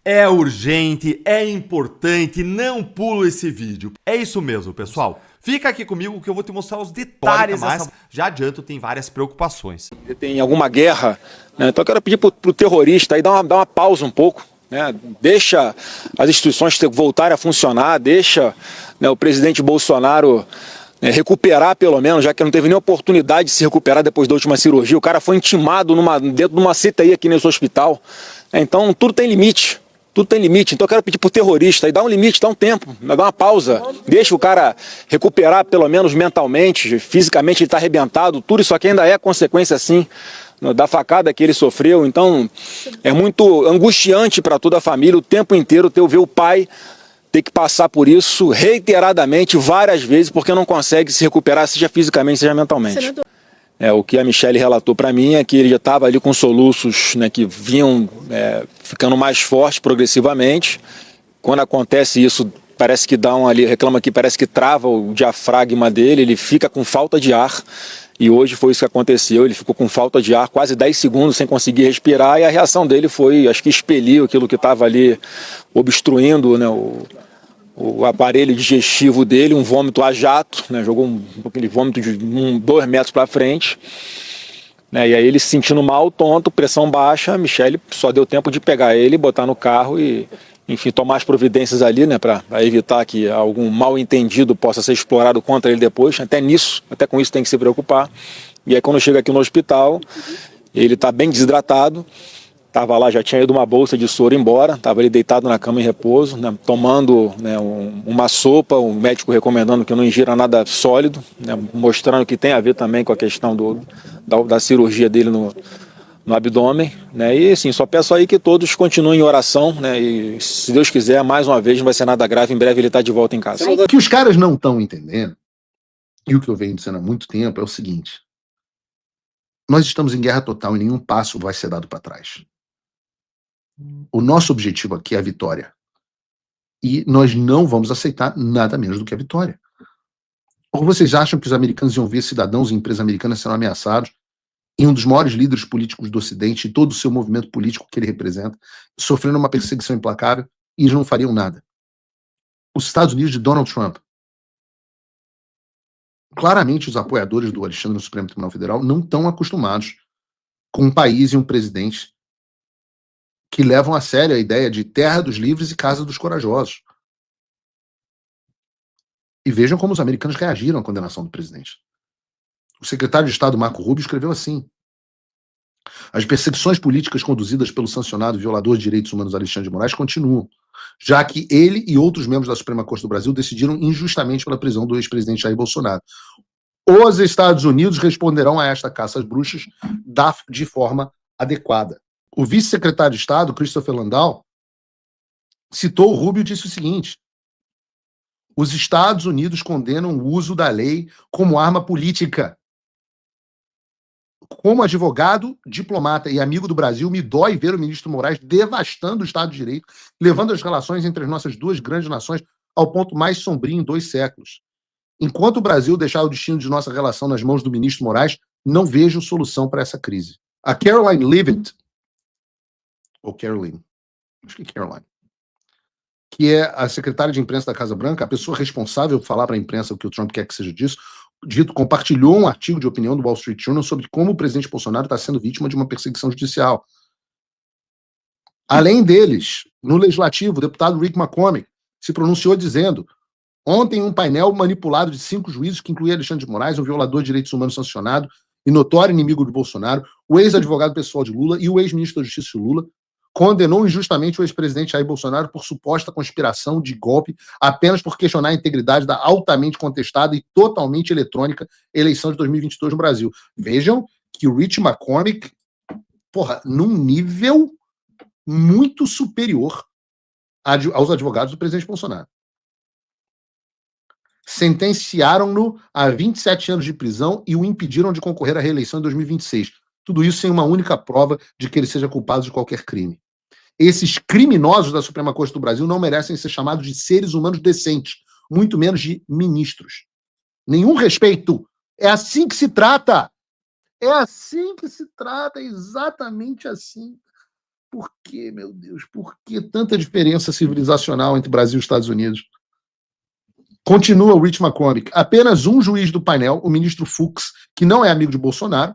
É urgente, é importante, não pula esse vídeo. É isso mesmo, pessoal. Fica aqui comigo que eu vou te mostrar os detalhes, mas já adianto, tem várias preocupações. Tem alguma guerra, né? Então eu quero pedir pro terrorista aí dar uma pausa um pouco, né? Deixa as instituições voltarem a funcionar, deixa, né, o presidente Bolsonaro recuperar pelo menos, já que não teve nem oportunidade de se recuperar depois da última cirurgia. O cara foi intimado dentro de uma CTI aqui nesse hospital. Então tudo tem limite. Tudo tem limite, então eu quero pedir pro terrorista aí, dá um limite, dá um tempo, dá uma pausa, deixa o cara recuperar pelo menos mentalmente, fisicamente ele tá arrebentado, tudo isso aqui ainda é consequência assim da facada que ele sofreu, então é muito angustiante para toda a família o tempo inteiro ver o pai ter que passar por isso reiteradamente, várias vezes, porque não consegue se recuperar, seja fisicamente, seja mentalmente. O que a Michelle relatou para mim é que ele já estava ali com soluços, né, que vinham ficando mais fortes progressivamente. Quando acontece isso, parece que reclama que parece que trava o diafragma dele, ele fica com falta de ar. E hoje foi isso que aconteceu, ele ficou com falta de ar quase 10 segundos sem conseguir respirar e a reação dele foi, acho que expelir aquilo que estava ali obstruindo, né, o aparelho digestivo dele, um vômito a jato, né, jogou aquele vômito de 2 metros para frente, né, e aí ele se sentindo mal, tonto, pressão baixa, a Michelle só deu tempo de pegar ele, botar no carro e, enfim, tomar as providências ali, né, para evitar que algum mal entendido possa ser explorado contra ele depois, até com isso tem que se preocupar. E aí quando chega aqui no hospital, ele está bem desidratado, estava lá, já tinha ido uma bolsa de soro embora, estava ali deitado na cama em repouso, né, tomando, né, uma sopa, o médico recomendando que não ingira nada sólido, né, mostrando que tem a ver também com a questão da cirurgia dele no abdômen, né, e assim, só peço aí que todos continuem em oração, né, e se Deus quiser, mais uma vez, não vai ser nada grave, em breve ele está de volta em casa. O que os caras não estão entendendo, e o que eu venho dizendo há muito tempo, é o seguinte: nós estamos em guerra total e nenhum passo vai ser dado para trás. O nosso objetivo aqui é a vitória. E nós não vamos aceitar nada menos do que a vitória. Ou vocês acham que os americanos iam ver cidadãos e empresas americanas sendo ameaçados e um dos maiores líderes políticos do Ocidente e todo o seu movimento político que ele representa sofrendo uma perseguição implacável e eles não fariam nada? Os Estados Unidos de Donald Trump. Claramente os apoiadores do Alexandre no Supremo Tribunal Federal não estão acostumados com um país e um presidente que levam a sério a ideia de terra dos livres e casa dos corajosos. E vejam como os americanos reagiram à condenação do presidente. O secretário de Estado Marco Rubio escreveu assim: as perseguições políticas conduzidas pelo sancionado violador de direitos humanos Alexandre de Moraes continuam, já que ele e outros membros da Suprema Corte do Brasil decidiram injustamente pela prisão do ex-presidente Jair Bolsonaro. Os Estados Unidos responderão a esta caça às bruxas de forma adequada. O vice-secretário de Estado, Christopher Landau, citou o Rubio e disse o seguinte: os Estados Unidos condenam o uso da lei como arma política. Como advogado, diplomata e amigo do Brasil, me dói ver o ministro Moraes devastando o Estado de Direito, levando as relações entre as nossas duas grandes nações ao ponto mais sombrio em 2 séculos. Enquanto o Brasil deixar o destino de nossa relação nas mãos do ministro Moraes, não vejo solução para essa crise. A Caroline Leavitt, ou Caroline, acho que é Caroline, que é a secretária de imprensa da Casa Branca, a pessoa responsável por falar para a imprensa o que o Trump quer que seja dito, compartilhou um artigo de opinião do Wall Street Journal sobre como o presidente Bolsonaro está sendo vítima de uma perseguição judicial. Além deles, no Legislativo, o deputado Rick McCormick se pronunciou dizendo: ontem um painel manipulado de 5 juízes, que incluía Alexandre de Moraes, um violador de direitos humanos sancionado e notório inimigo de Bolsonaro, o ex-advogado pessoal de Lula e o ex-ministro da Justiça de Lula, condenou injustamente o ex-presidente Jair Bolsonaro por suposta conspiração de golpe apenas por questionar a integridade da altamente contestada e totalmente eletrônica eleição de 2022 no Brasil. Vejam que o Rich McCormick, num nível muito superior aos advogados do presidente Bolsonaro. Sentenciaram-no a 27 anos de prisão e o impediram de concorrer à reeleição em 2026. Tudo isso sem uma única prova de que ele seja culpado de qualquer crime. Esses criminosos da Suprema Corte do Brasil não merecem ser chamados de seres humanos decentes, muito menos de ministros. Nenhum respeito. É assim que se trata. É assim que se trata, é exatamente assim. Por que, meu Deus? Por que tanta diferença civilizacional entre Brasil e Estados Unidos? Continua o Rich McCormick. Apenas um juiz do painel, o ministro Fux, que não é amigo de Bolsonaro,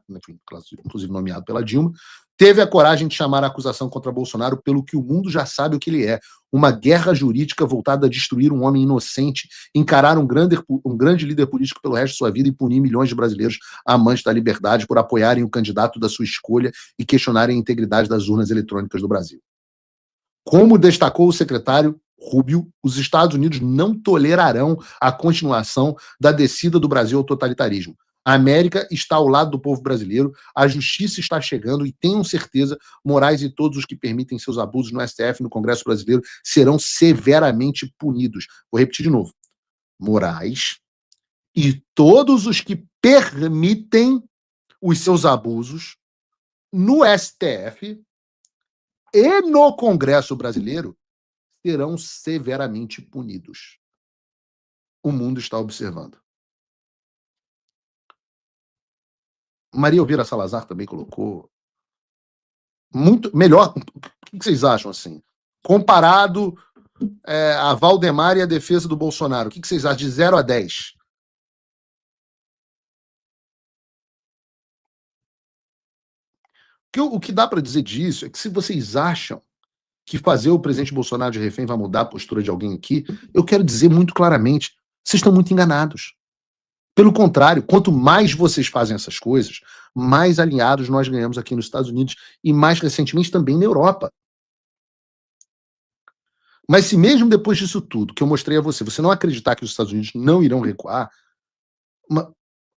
inclusive nomeado pela Dilma, teve a coragem de chamar a acusação contra Bolsonaro pelo que o mundo já sabe o que ele é: uma guerra jurídica voltada a destruir um homem inocente, encarar um grande líder político pelo resto de sua vida e punir milhões de brasileiros amantes da liberdade por apoiarem o candidato da sua escolha e questionarem a integridade das urnas eletrônicas do Brasil. Como destacou o secretário Rubio, os Estados Unidos não tolerarão a continuação da descida do Brasil ao totalitarismo. A América está ao lado do povo brasileiro, a justiça está chegando e tenham certeza, Moraes e todos os que permitem seus abusos no STF e no Congresso brasileiro serão severamente punidos. Vou repetir de novo. Moraes e todos os que permitem os seus abusos no STF e no Congresso brasileiro serão severamente punidos. O mundo está observando. Maria Elvira Salazar também colocou muito melhor. O que vocês acham assim? Comparado a Valdemar e a defesa do Bolsonaro, o que vocês acham de 0 a 10? O que dá para dizer disso é que se vocês acham que fazer o presidente Bolsonaro de refém vai mudar a postura de alguém aqui, eu quero dizer muito claramente, vocês estão muito enganados. Pelo contrário, quanto mais vocês fazem essas coisas, mais alinhados nós ganhamos aqui nos Estados Unidos e mais recentemente também na Europa. Mas se mesmo depois disso tudo que eu mostrei a você, você não acreditar que os Estados Unidos não irão recuar,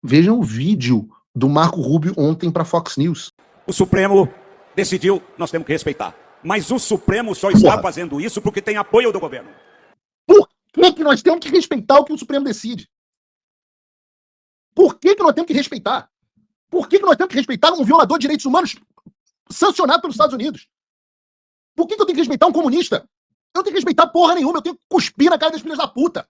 vejam o vídeo do Marco Rubio ontem para a Fox News. O Supremo decidiu, nós temos que respeitar. Mas o Supremo só está fazendo isso porque tem apoio do governo. Por que nós temos que respeitar o que o Supremo decide? Por que nós temos que respeitar? Por que nós temos que respeitar um violador de direitos humanos sancionado pelos Estados Unidos? Por que eu tenho que respeitar um comunista? Eu não tenho que respeitar porra nenhuma, eu tenho que cuspir na cara das filhas da puta. Não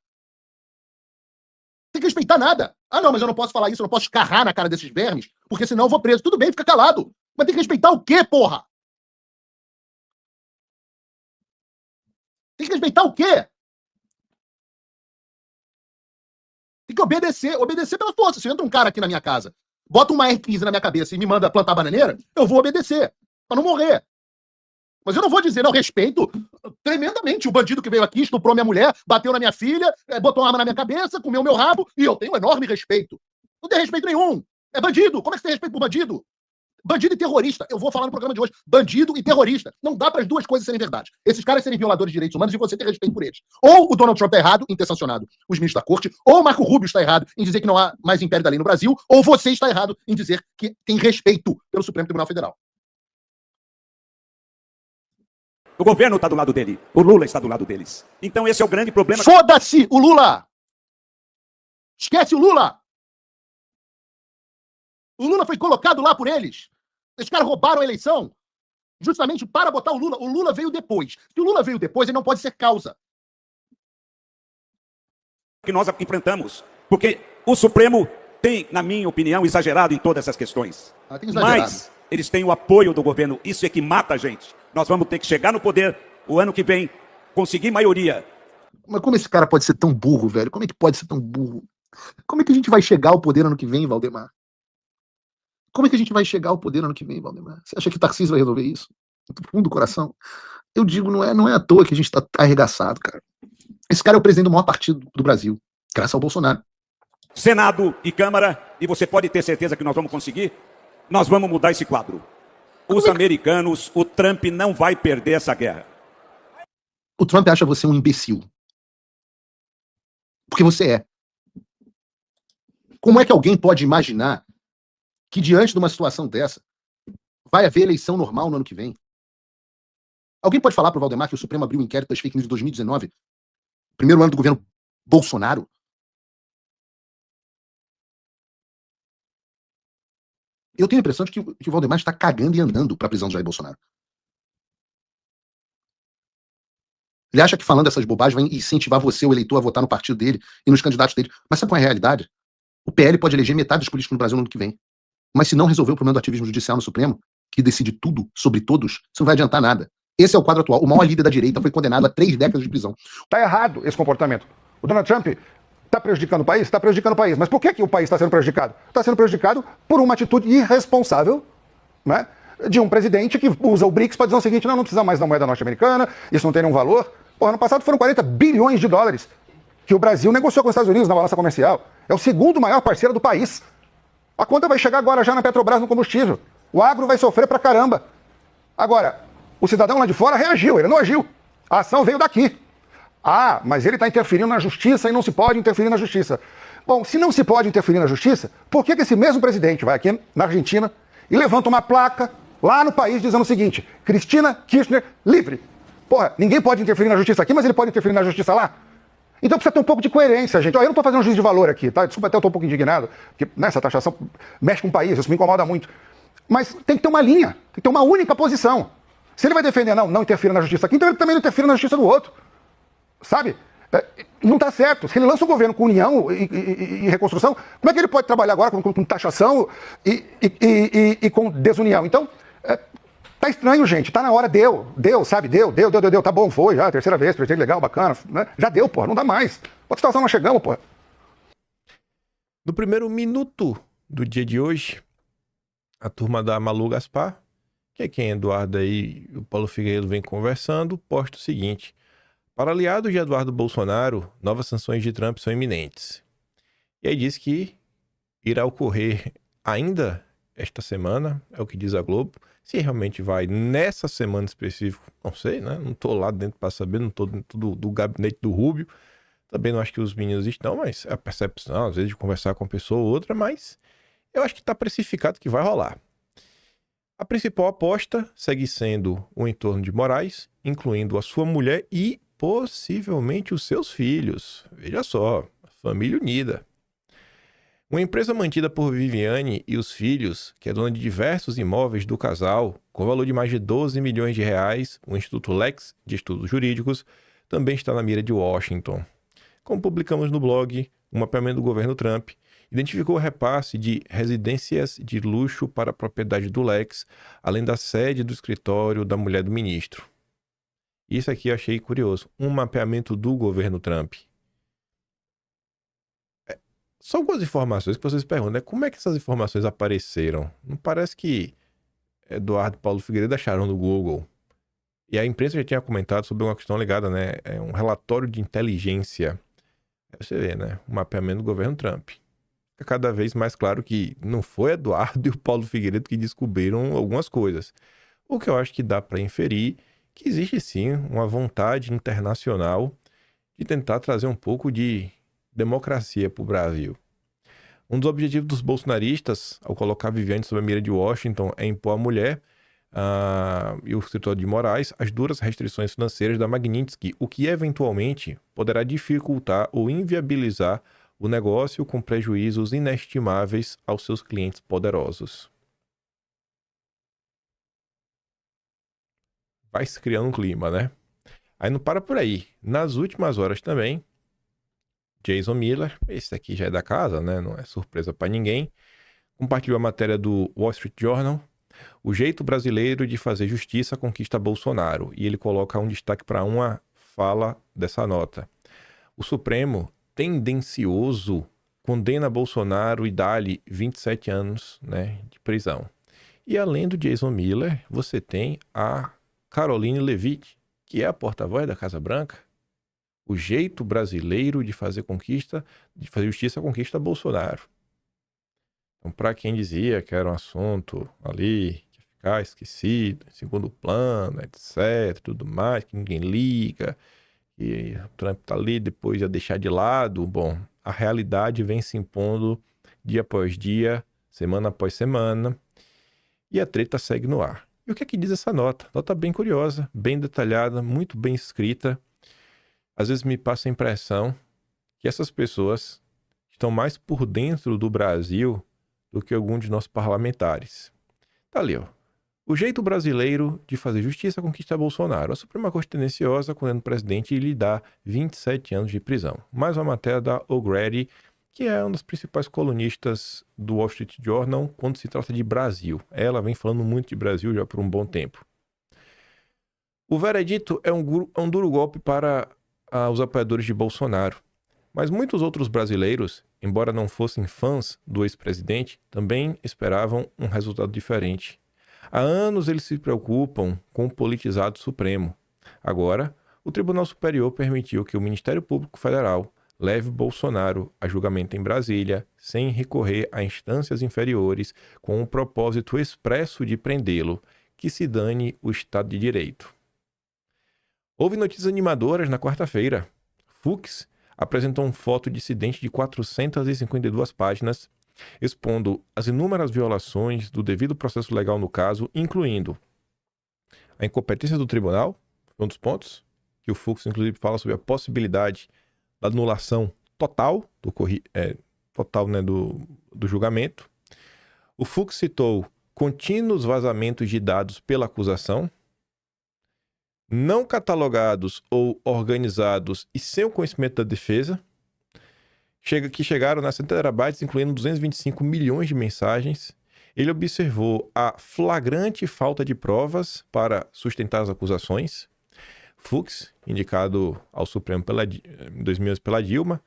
tenho que respeitar nada. Ah, não, mas eu não posso falar isso, eu não posso escarrar na cara desses vermes, porque senão eu vou preso. Tudo bem, fica calado. Mas tem que respeitar o quê, porra? Tem que respeitar o quê? Tem que obedecer. Obedecer pela força. Se entra um cara aqui na minha casa, bota uma R15 na minha cabeça e me manda plantar bananeira, eu vou obedecer. Pra não morrer. Mas eu não vou dizer, não, respeito tremendamente o bandido que veio aqui, estuprou minha mulher, bateu na minha filha, botou uma arma na minha cabeça, comeu meu rabo, e eu tenho enorme respeito. Não tem respeito nenhum. É bandido. Como é que você tem respeito por bandido? Bandido e terrorista. Eu vou falar no programa de hoje. Bandido e terrorista. Não dá para as duas coisas serem verdade. Esses caras serem violadores de direitos humanos e você ter respeito por eles. Ou o Donald Trump está errado em ter sancionado os ministros da corte, ou o Marco Rubio está errado em dizer que não há mais império da lei no Brasil, ou você está errado em dizer que tem respeito pelo Supremo Tribunal Federal. O governo está do lado dele. O Lula está do lado deles. Então esse é o grande problema. Foda-se o Lula! Esquece o Lula! O Lula foi colocado lá por eles. Esses caras roubaram a eleição justamente para botar o Lula. O Lula veio depois. Se o Lula veio depois, ele não pode ser causa. Que nós enfrentamos. Porque o Supremo tem, na minha opinião, exagerado em todas essas questões. Mas eles têm o apoio do governo. Isso é que mata a gente. Nós vamos ter que chegar no poder o ano que vem, conseguir maioria. Mas como esse cara pode ser tão burro, velho? Como é que pode ser tão burro? Como é que a gente vai chegar ao poder ano que vem, Valdemar? Como é que a gente vai chegar ao poder ano que vem, Valdemar? Você acha que Tarcísio vai resolver isso? Do fundo do coração? Eu digo, não é à toa que a gente está arregaçado, cara. Esse cara é o presidente do maior partido do Brasil, graças ao Bolsonaro. Senado e Câmara, e você pode ter certeza que nós vamos conseguir, nós vamos mudar esse quadro. Os americanos, o Trump não vai perder essa guerra. O Trump acha você um imbecil. Porque você é. Como é que alguém pode imaginar que diante de uma situação dessa vai haver eleição normal no ano que vem? Alguém pode falar para o Valdemar que o Supremo abriu um inquérito das fake news de 2019? Primeiro ano do governo Bolsonaro? Eu tenho a impressão de que o Valdemar está cagando e andando para a prisão de Jair Bolsonaro. Ele acha que falando essas bobagens vai incentivar você, o eleitor, a votar no partido dele e nos candidatos dele. Mas sabe qual é a realidade? O PL pode eleger metade dos políticos no Brasil no ano que vem. Mas se não resolver o problema do ativismo judicial no Supremo, que decide tudo sobre todos, isso não vai adiantar nada. Esse é o quadro atual. O maior líder da direita foi condenado a 3 décadas de prisão. Está errado esse comportamento. O Donald Trump está prejudicando o país? Está prejudicando o país. Mas por que o país está sendo prejudicado? Está sendo prejudicado por uma atitude irresponsável, né, de um presidente que usa o BRICS para dizer o seguinte: não precisa mais da moeda norte-americana, isso não tem nenhum valor. Pô, ano passado foram 40 bilhões de dólares que o Brasil negociou com os Estados Unidos na balança comercial. É o segundo maior parceiro do país. A conta vai chegar agora já na Petrobras no combustível. O agro vai sofrer pra caramba. Agora, o cidadão lá de fora reagiu, ele não agiu. A ação veio daqui. Ah, mas ele está interferindo na justiça e não se pode interferir na justiça. Bom, se não se pode interferir na justiça, por que esse mesmo presidente vai aqui na Argentina e levanta uma placa lá no país dizendo o seguinte: Cristina Kirchner livre? Porra, ninguém pode interferir na justiça aqui, mas ele pode interferir na justiça lá? Então precisa ter um pouco de coerência, gente. Eu não estou fazendo um juízo de valor aqui, tá? Desculpa, até eu estou um pouco indignado, porque essa taxação mexe com o país, isso me incomoda muito. Mas tem que ter uma linha, tem que ter uma única posição. Se ele vai defender, não interfira na justiça aqui, então ele também não interfira na justiça do outro. Sabe? Não está certo. Se ele lança um governo com união e reconstrução, como é que ele pode trabalhar agora com taxação e com desunião? Então, tá estranho, gente. Tá na hora, deu, sabe? Deu. Tá bom, foi já, terceira vez, presidente legal, bacana, né? Já deu, porra, não dá mais. Outra situação, nós chegamos, porra. No primeiro minuto do dia de hoje, a turma da Malu Gaspar, que é quem Eduardo aí e o Paulo Figueiredo vem conversando, posta o seguinte: para aliados de Eduardo Bolsonaro, novas sanções de Trump são iminentes. E aí diz que irá ocorrer ainda esta semana, é o que diz a Globo. Se realmente vai nessa semana específica, não sei, né? Não tô lá dentro para saber, não tô dentro do gabinete do Rubio. Também não acho que os meninos estão, mas é a percepção, às vezes, de conversar com uma pessoa ou outra, mas eu acho que está precificado que vai rolar. A principal aposta segue sendo o entorno de Moraes, incluindo a sua mulher e possivelmente os seus filhos. Veja só, família unida. Uma empresa mantida por Viviane e os filhos, que é dona de diversos imóveis do casal, com valor de mais de 12 milhões de reais, o Instituto Lex de Estudos Jurídicos, também está na mira de Washington. Como publicamos no blog, um mapeamento do governo Trump identificou o repasse de residências de luxo para a propriedade do Lex, além da sede do escritório da mulher do ministro. Isso aqui eu achei curioso. Um mapeamento do governo Trump. Só algumas informações que vocês perguntam, né? Como é que essas informações apareceram? Não parece que Eduardo e Paulo Figueiredo acharam no Google. E a imprensa já tinha comentado sobre uma questão ligada, né? É um relatório de inteligência. Você vê, né? O mapeamento do governo Trump. Fica cada vez mais claro que não foi Eduardo e o Paulo Figueiredo que descobriram algumas coisas. O que eu acho que dá para inferir que existe sim uma vontade internacional de tentar trazer um pouco de democracia para o Brasil. Um dos objetivos dos bolsonaristas, ao colocar Viviane sob a mira de Washington, é impor à mulher e o escritório de Moraes as duras restrições financeiras da Magnitsky, o que eventualmente poderá dificultar ou inviabilizar o negócio com prejuízos inestimáveis aos seus clientes poderosos. Vai se criando um clima, né? Aí não para por aí. Nas últimas horas também, Jason Miller, esse aqui já é da casa, né? Não é surpresa para ninguém, compartilhou a matéria do Wall Street Journal, o jeito brasileiro de fazer justiça conquista Bolsonaro. E ele coloca um destaque para uma fala dessa nota. O Supremo, tendencioso, condena Bolsonaro e dá-lhe 27 anos, né, de prisão. E além do Jason Miller, você tem a Caroline Leavitt, que é a porta-voz da Casa Branca. O jeito brasileiro de fazer justiça conquista Bolsonaro. Então, para quem dizia que era um assunto ali, que ia ficar esquecido, em segundo plano, etc, tudo mais, que ninguém liga, que o Trump tá ali, depois ia deixar de lado, bom, a realidade vem se impondo dia após dia, semana após semana, e a treta segue no ar. E o que é que diz essa nota? Nota bem curiosa, bem detalhada, muito bem escrita. Às vezes me passa a impressão que essas pessoas estão mais por dentro do Brasil do que algum de nossos parlamentares. Tá ali, ó. O jeito brasileiro de fazer justiça conquista Bolsonaro. A Suprema Corte Tendenciosa condena o presidente e lhe dá 27 anos de prisão. Mais uma matéria da O'Grady, que é uma das principais colunistas do Wall Street Journal quando se trata de Brasil. Ela vem falando muito de Brasil já por um bom tempo. O veredito é um duro golpe para os apoiadores de Bolsonaro, mas muitos outros brasileiros, embora não fossem fãs do ex-presidente, também esperavam um resultado diferente. Há anos eles se preocupam com o politizado Supremo. Agora, o Tribunal Superior permitiu que o Ministério Público Federal leve Bolsonaro a julgamento em Brasília, sem recorrer a instâncias inferiores, com o propósito expresso de prendê-lo, que se dane o Estado de Direito. Houve notícias animadoras na quarta-feira. Fux apresentou uma foto dissidente de 452 páginas, expondo as inúmeras violações do devido processo legal no caso, incluindo a incompetência do tribunal, um dos pontos, que o Fux, inclusive, fala sobre a possibilidade da anulação total do julgamento. O Fux citou contínuos vazamentos de dados pela acusação, não catalogados ou organizados e sem o conhecimento da defesa, que chegaram nas 100 terabytes, incluindo 225 milhões de mensagens. Ele observou a flagrante falta de provas para sustentar as acusações. Fux, indicado ao Supremo em 2011 pela Dilma,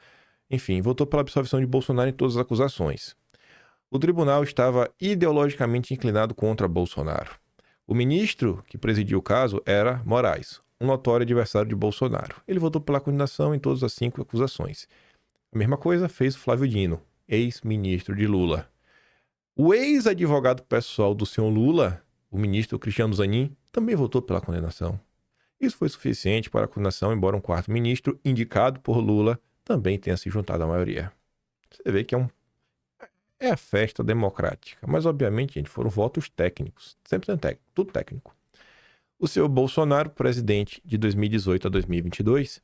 enfim, votou pela absolvição de Bolsonaro em todas as acusações. O tribunal estava ideologicamente inclinado contra Bolsonaro. O ministro que presidiu o caso era Moraes, um notório adversário de Bolsonaro. Ele votou pela condenação em todas as 5 acusações. A mesma coisa fez o Flávio Dino, ex-ministro de Lula. O ex-advogado pessoal do senhor Lula, o ministro Cristiano Zanin, também votou pela condenação. Isso foi suficiente para a condenação, embora um quarto ministro, indicado por Lula, também tenha se juntado à maioria. Você vê que é a festa democrática. Mas, obviamente, gente, foram votos técnicos. Sempre técnico, tudo técnico. O senhor Bolsonaro, presidente de 2018 a 2022,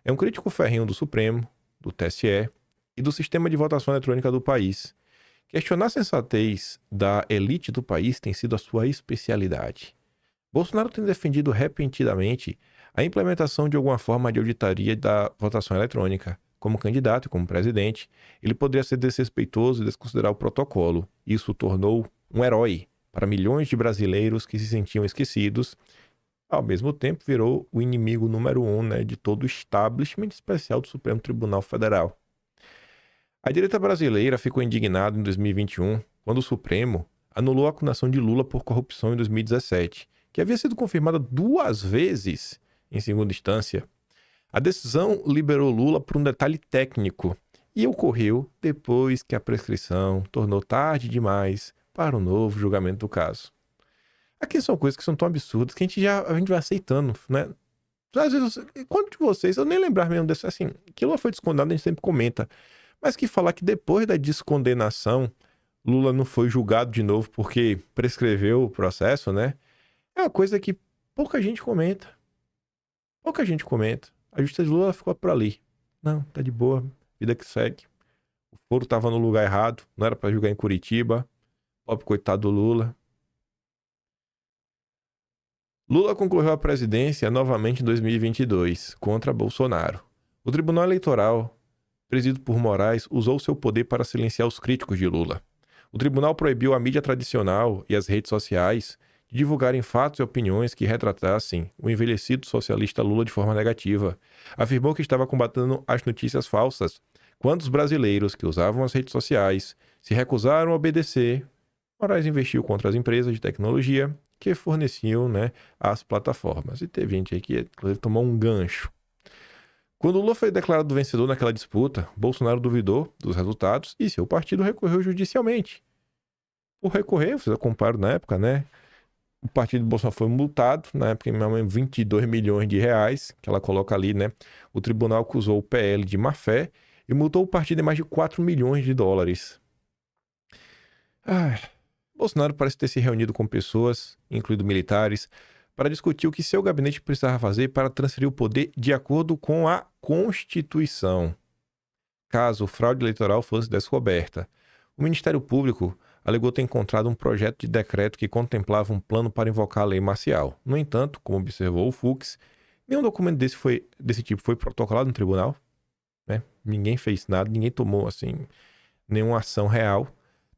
é um crítico ferrenho do Supremo, do TSE e do sistema de votação eletrônica do país. Questionar a sensatez da elite do país tem sido a sua especialidade. Bolsonaro tem defendido repentinamente a implementação de alguma forma de auditoria da votação eletrônica. Como candidato e como presidente, ele poderia ser desrespeitoso e desconsiderar o protocolo. Isso o tornou um herói para milhões de brasileiros que se sentiam esquecidos. Ao mesmo tempo, virou o inimigo número 1, de todo o establishment especial do Supremo Tribunal Federal. A direita brasileira ficou indignada em 2021, quando o Supremo anulou a condenação de Lula por corrupção em 2017, que havia sido confirmada 2 vezes em segunda instância. A decisão liberou Lula por um detalhe técnico e ocorreu depois que a prescrição tornou tarde demais para o novo julgamento do caso. Aqui são coisas que são tão absurdas que a gente vai aceitando, né? Às vezes, quanto de vocês, eu nem lembrar mesmo desse, assim, que Lula foi descondenado, a gente sempre comenta, mas que falar que depois da descondenação, Lula não foi julgado de novo porque prescreveu o processo, né? É uma coisa que pouca gente comenta. Pouca gente comenta. A justiça de Lula ficou por ali. Não, tá de boa, vida que segue. O foro tava no lugar errado, não era pra julgar em Curitiba. Pobre coitado do Lula. Lula concorreu à presidência novamente em 2022, contra Bolsonaro. O Tribunal Eleitoral, presidido por Moraes, usou seu poder para silenciar os críticos de Lula. O tribunal proibiu a mídia tradicional e as redes sociais de divulgarem fatos e opiniões que retratassem o envelhecido socialista Lula de forma negativa. Afirmou que estava combatendo as notícias falsas quando os brasileiros que usavam as redes sociais se recusaram a obedecer. Moraes investiu contra as empresas de tecnologia que forneciam, as plataformas. E teve gente aí que, inclusive, tomou um gancho. Quando Lula foi declarado vencedor naquela disputa, Bolsonaro duvidou dos resultados e seu partido recorreu judicialmente. Por recorrer, vocês acompanharam na época, o partido de Bolsonaro foi multado, na época, em 22 milhões de reais, que ela coloca ali, O tribunal acusou o PL de má-fé e multou o partido em mais de 4 milhões de dólares. Bolsonaro parece ter se reunido com pessoas, incluindo militares, para discutir o que seu gabinete precisava fazer para transferir o poder de acordo com a Constituição. Caso fraude eleitoral fosse descoberta, o Ministério Público alegou ter encontrado um projeto de decreto que contemplava um plano para invocar a lei marcial. No entanto, como observou o Fux, nenhum documento desse tipo foi protocolado no tribunal. né? Ninguém fez nada, ninguém tomou, assim, nenhuma ação real.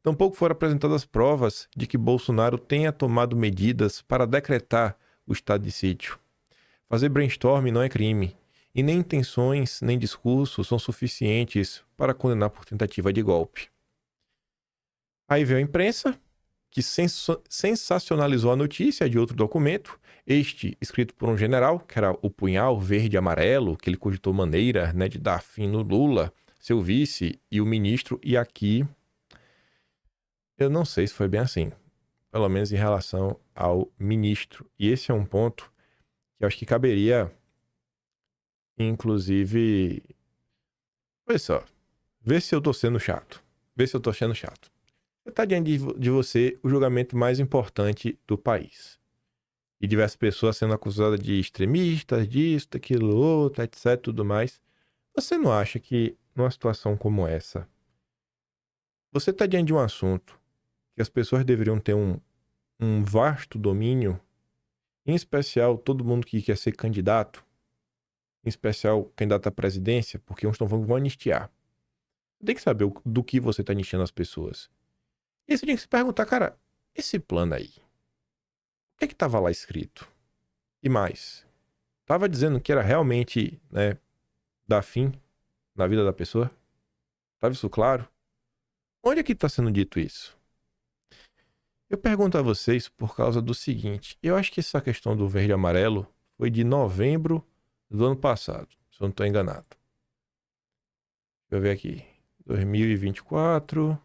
Tampouco foram apresentadas provas de que Bolsonaro tenha tomado medidas para decretar o estado de sítio. Fazer brainstorm não é crime, e nem intenções nem discursos são suficientes para condenar por tentativa de golpe. Aí veio a imprensa, que sensacionalizou a notícia de outro documento, este escrito por um general, que era o punhal verde e amarelo, que ele cogitou maneira, né, de dar fim no Lula, seu vice e o ministro, e aqui eu não sei se foi bem assim, pelo menos em relação ao ministro. E esse é um ponto que eu acho que caberia, inclusive, olha só, vê se eu tô sendo chato, Está diante de você o julgamento mais importante do país. E diversas pessoas sendo acusadas de extremistas, disso, daquilo, outro, etc, tudo mais. Você não acha que, numa situação como essa, você está diante de um assunto que as pessoas deveriam ter um vasto domínio, em especial todo mundo que quer ser candidato, em especial candidato à presidência, porque uns estão falando que vão anistiar. Tem que saber do que você está anistiando as pessoas. E você tinha que se perguntar, cara, esse plano aí, o que é que estava lá escrito? E mais, estava dizendo que era realmente, né, dar fim na vida da pessoa? Estava isso claro? Onde é que está sendo dito isso? Eu pergunto a vocês por causa do seguinte, eu acho que essa questão do verde e amarelo foi de novembro do ano passado, se eu não estou enganado. Deixa eu ver aqui, 2024...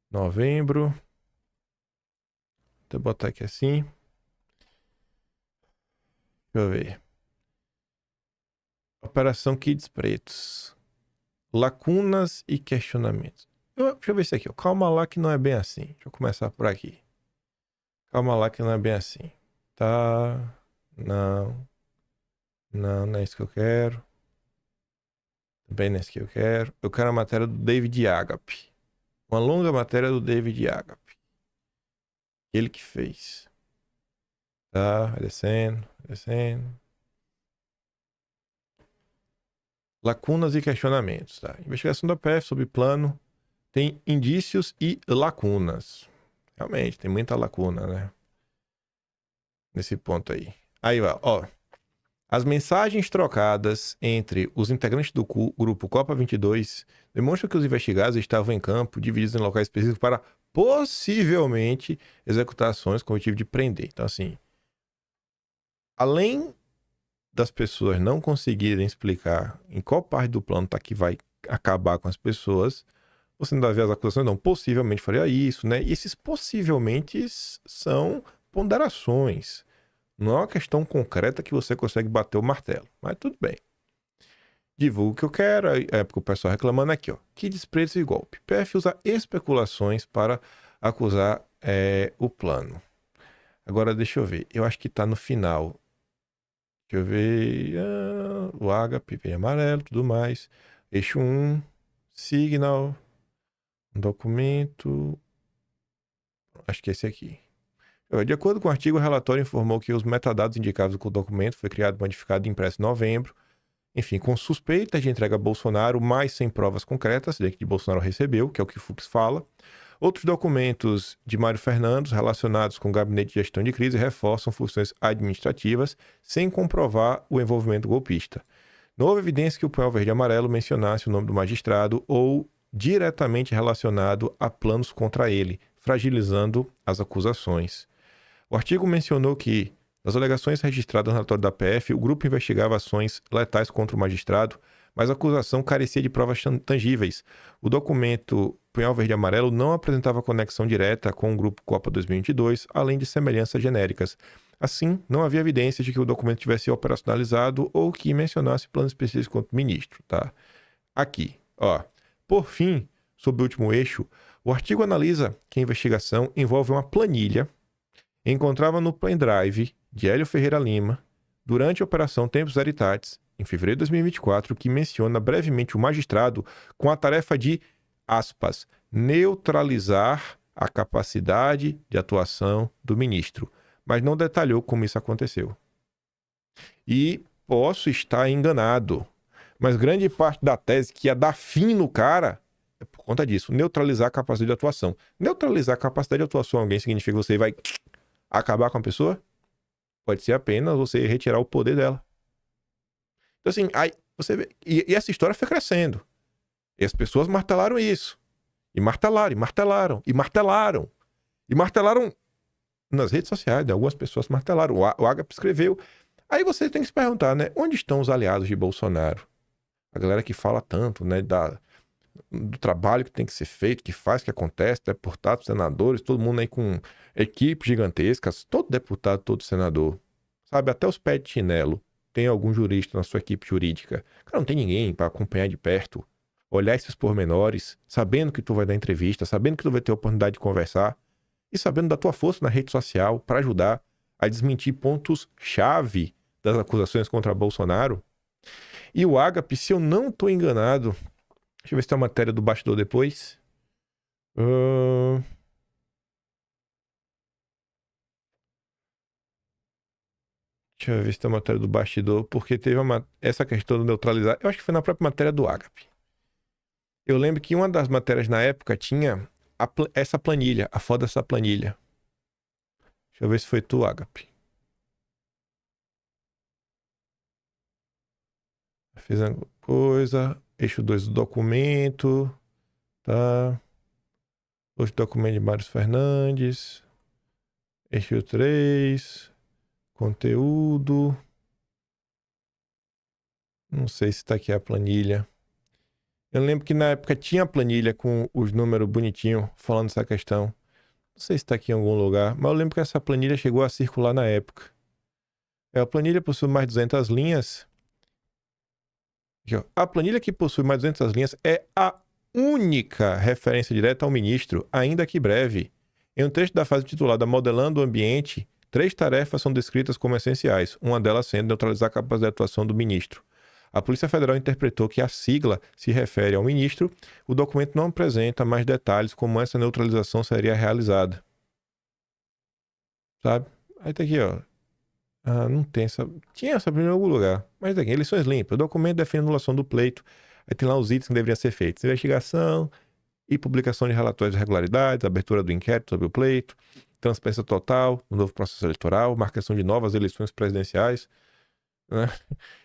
novembro. Deixa eu botar aqui assim. Deixa eu ver. Operação Kids Pretos. Lacunas e questionamentos. Deixa eu ver isso aqui. Calma lá que não é bem assim. Deixa eu começar por aqui. Calma lá que não é bem assim. Tá. Não. Não é isso que eu quero. Também não é isso que eu quero. Eu quero a matéria do David Agape. Uma longa matéria do David Agape. Ele que fez. Tá, vai descendo. Lacunas e questionamentos, tá? Investigação da PF sobre plano tem indícios e lacunas. Realmente, tem muita lacuna, né? Nesse ponto aí. Aí, ó. As mensagens trocadas entre os integrantes do grupo Copa 22 demonstram que os investigados estavam em campo, divididos em locais específicos para possivelmente executar ações com o objetivo de prender. Então, assim, além das pessoas não conseguirem explicar em qual parte do plano tá que vai acabar com as pessoas, você não vai ver as acusações, não, possivelmente faria isso, né? E esses possivelmente são ponderações. Não é uma questão concreta que você consegue bater o martelo. Mas tudo bem. Divulgo o que eu quero. É porque o pessoal reclamando aqui, ó. Que desprezo e golpe. PF usa especulações para acusar o plano. Agora deixa eu ver. Eu acho que tá no final. Deixa eu ver. O Agape, vem amarelo, tudo mais. Eixo 1. Signal. Documento. Acho que é esse aqui. De acordo com o artigo, o relatório informou que os metadados indicados com o documento foi criado, modificado e impresso em novembro. Enfim, com suspeitas de entrega a Bolsonaro, mas sem provas concretas de que Bolsonaro recebeu, que é o que o Fux fala. Outros documentos de Mário Fernandes relacionados com o Gabinete de Gestão de Crise reforçam funções administrativas sem comprovar o envolvimento golpista. Não houve evidência que o punhal verde e amarelo mencionasse o nome do magistrado ou diretamente relacionado a planos contra ele, fragilizando as acusações. O artigo mencionou que, nas alegações registradas no relatório da PF, o grupo investigava ações letais contra o magistrado, mas a acusação carecia de provas tangíveis. O documento Punhal Verde e Amarelo não apresentava conexão direta com o grupo Copa 2022, além de semelhanças genéricas. Assim, não havia evidência de que o documento tivesse operacionalizado ou que mencionasse planos específicos contra o ministro, tá? Aqui, ó. Por fim, sob o último eixo, o artigo analisa que a investigação envolve uma planilha encontrava no pendrive de Hélio Ferreira Lima durante a Operação Tempos Veritatis, em fevereiro de 2024, que menciona brevemente o magistrado com a tarefa de, aspas, neutralizar a capacidade de atuação do ministro, mas não detalhou como isso aconteceu. E posso estar enganado, Mas grande parte da tese que ia dar fim no cara é por conta disso. Neutralizar a capacidade de atuação. Neutralizar a capacidade de atuação de alguém significa que você vai acabar com a pessoa? Pode ser apenas você retirar o poder dela. Então assim, aí você vê... E essa história foi crescendo. E as pessoas martelaram isso. E martelaram, e martelaram, e martelaram. E martelaram nas redes sociais, né? Algumas pessoas martelaram. O Agape escreveu. Aí você tem que se perguntar, né? Onde estão os aliados de Bolsonaro? A galera que fala tanto, né? Do trabalho que tem que ser feito, que faz, que acontece, deputados, senadores, todo mundo aí com equipes gigantescas, todo deputado, todo senador, sabe? Até os pés de chinelo. Tem algum jurista na sua equipe jurídica. Cara, não tem ninguém para acompanhar de perto, olhar esses pormenores, sabendo que tu vai dar entrevista, sabendo que tu vai ter a oportunidade de conversar e sabendo da tua força na rede social para ajudar a desmentir pontos-chave das acusações contra Bolsonaro. E o Agape, se eu não tô enganado, deixa eu ver se tem uma matéria do bastidor depois. Deixa eu ver se tem uma matéria do bastidor, porque teve essa questão do neutralizar. Eu acho que foi na própria matéria do Agape. Eu lembro que uma das matérias na época tinha essa planilha, a foto dessa planilha. Deixa eu ver se foi tu, Agape. Fiz uma coisa, eixo 2 do documento, tá? Eixo do documento de Mário Fernandes, eixo 3, conteúdo. Não sei se tá aqui a planilha. Eu lembro que na época tinha a planilha com os números bonitinhos falando essa questão. Não sei se está aqui em algum lugar, mas eu lembro que essa planilha chegou a circular na época. A planilha possui mais 200 linhas. Aqui, ó. A planilha que possui mais 200 linhas é a única referência direta ao ministro, ainda que breve. Em um trecho da fase titulada Modelando o Ambiente, 3 tarefas são descritas como essenciais, uma delas sendo neutralizar a capacidade de atuação do ministro. A Polícia Federal interpretou que a sigla se refere ao ministro. O documento não apresenta mais detalhes como essa neutralização seria realizada. Sabe? Aí tá aqui, ó. Não tem essa... Tinha essa em algum lugar. Mas tá aqui, eleições limpas. O documento define a anulação do pleito. Aí tem lá os itens que deveriam ser feitos. Investigação e publicação de relatórios de irregularidades, abertura do inquérito sobre o pleito, transparência total no novo processo eleitoral, marcação de novas eleições presidenciais. Né?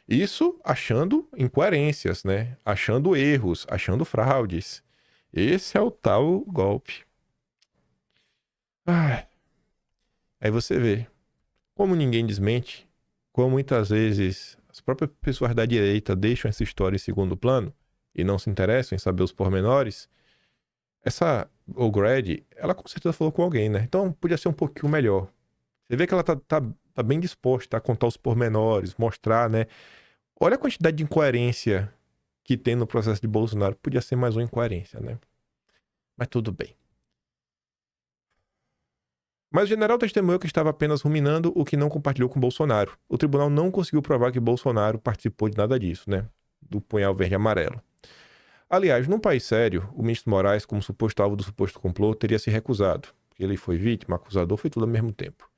Isso achando incoerências, né? Achando erros, achando fraudes. Esse é o tal golpe. Aí você vê como ninguém desmente, como muitas vezes as próprias pessoas da direita deixam essa história em segundo plano e não se interessam em saber os pormenores. Essa O'Grady, ela com certeza falou com alguém, né? Então podia ser um pouquinho melhor. Você vê que ela tá bem disposta a contar os pormenores, mostrar, né? Olha a quantidade de incoerência que tem no processo de Bolsonaro. Podia ser mais uma incoerência, né? Mas tudo bem. Mas o general testemunhou que estava apenas ruminando o que não compartilhou com Bolsonaro. O tribunal não conseguiu provar que Bolsonaro participou de nada disso, né? Do punhal verde e amarelo. Aliás, num país sério, o ministro Moraes, como suposto alvo do suposto complô, teria se recusado. Ele foi vítima, acusador, foi tudo ao mesmo tempo.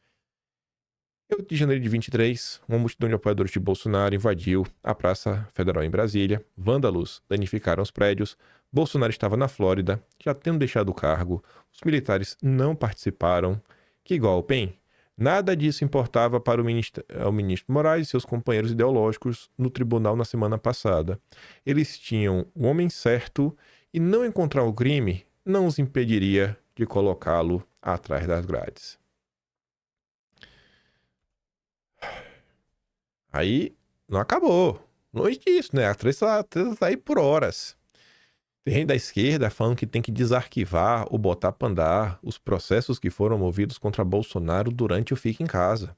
Em 8 de janeiro de 23, uma multidão de apoiadores de Bolsonaro invadiu a Praça Federal em Brasília. Vândalos danificaram os prédios. Bolsonaro estava na Flórida, já tendo deixado o cargo. Os militares não participaram. Que golpe, hein? Nada disso importava para o ministro Moraes e seus companheiros ideológicos no tribunal na semana passada. Eles tinham o homem certo e não encontrar o crime não os impediria de colocá-lo atrás das grades. Aí não acabou. Longe disso, né? A treta tá aí por horas. Tem gente da esquerda falando que tem que desarquivar ou botar para andar os processos que foram movidos contra Bolsonaro durante o Fica em Casa.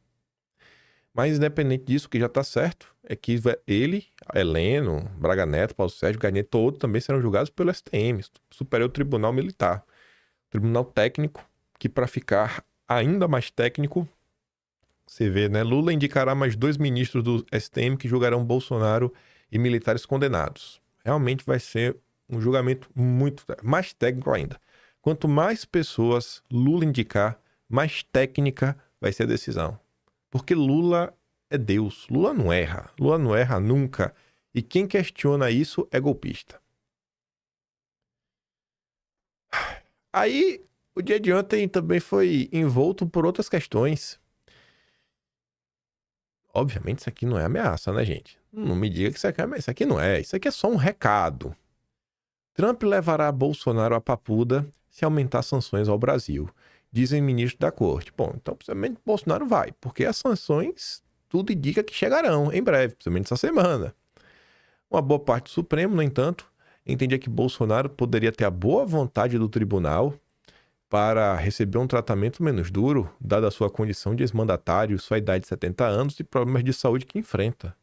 Mas independente disso, o que já está certo é que ele, Heleno, Braga Neto, Paulo Sérgio, Garnier, todos também serão julgados pelo STM, Superior Tribunal Militar. Tribunal técnico, que para ficar ainda mais técnico, você vê, né? Lula indicará mais 2 ministros do STM que julgarão Bolsonaro e militares condenados. Realmente vai ser um julgamento muito mais técnico ainda. Quanto mais pessoas Lula indicar, mais técnica vai ser a decisão. Porque Lula é Deus. Lula não erra. Lula não erra nunca. E quem questiona isso é golpista. Aí, o dia de ontem também foi envolto por outras questões. Obviamente, isso aqui não é ameaça, né, gente? Não me diga que isso aqui é ameaça. Isso aqui não é. Isso aqui é só um recado. Trump levará Bolsonaro à papuda se aumentar sanções ao Brasil, dizem ministros da corte. Bom, então, principalmente Bolsonaro vai, porque as sanções, tudo indica que chegarão em breve, principalmente essa semana. Uma boa parte do Supremo, no entanto, entendia que Bolsonaro poderia ter a boa vontade do tribunal para receber um tratamento menos duro, dada a sua condição de ex-mandatário, sua idade de 70 anos e problemas de saúde que enfrenta.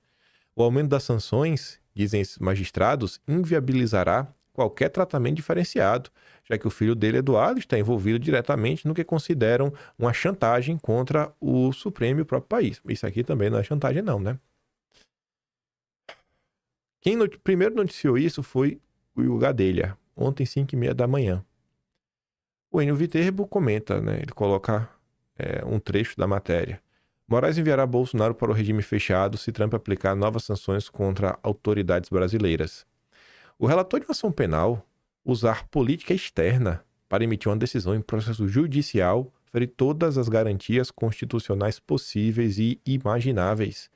O aumento das sanções, dizem esses magistrados, inviabilizará qualquer tratamento diferenciado, já que o filho dele, Eduardo, está envolvido diretamente no que consideram uma chantagem contra o Supremo e o próprio país. Isso aqui também não é chantagem não, né? Quem primeiro noticiou isso foi o Hugo Gadelha, ontem 5h30 da manhã. O Enio Viterbo comenta, né? Ele coloca um trecho da matéria. Moraes enviará Bolsonaro para o regime fechado se Trump aplicar novas sanções contra autoridades brasileiras. O relator de ação penal usar política externa para emitir uma decisão em processo judicial fere todas as garantias constitucionais possíveis e imagináveis.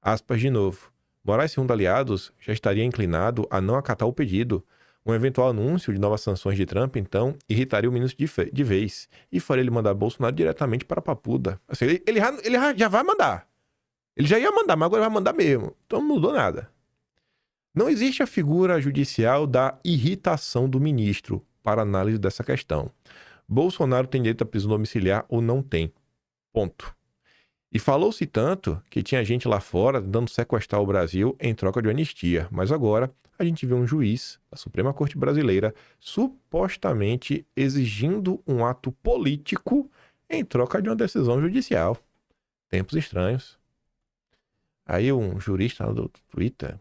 Aspas de novo. Moraes, segundo aliados, já estaria inclinado a não acatar o pedido. Um eventual anúncio de novas sanções de Trump, então, irritaria o ministro de vez e faria ele mandar Bolsonaro diretamente para a papuda. Assim, ele já vai mandar. Ele já ia mandar, mas agora vai mandar mesmo. Então não mudou nada. Não existe a figura judicial da irritação do ministro para análise dessa questão. Bolsonaro tem direito à prisão domiciliar ou não tem. Ponto. E falou-se tanto que tinha gente lá fora tentando sequestrar o Brasil em troca de anistia. Mas agora a gente vê um juiz da Suprema Corte Brasileira supostamente exigindo um ato político em troca de uma decisão judicial. Tempos estranhos. Aí um jurista do Twitter,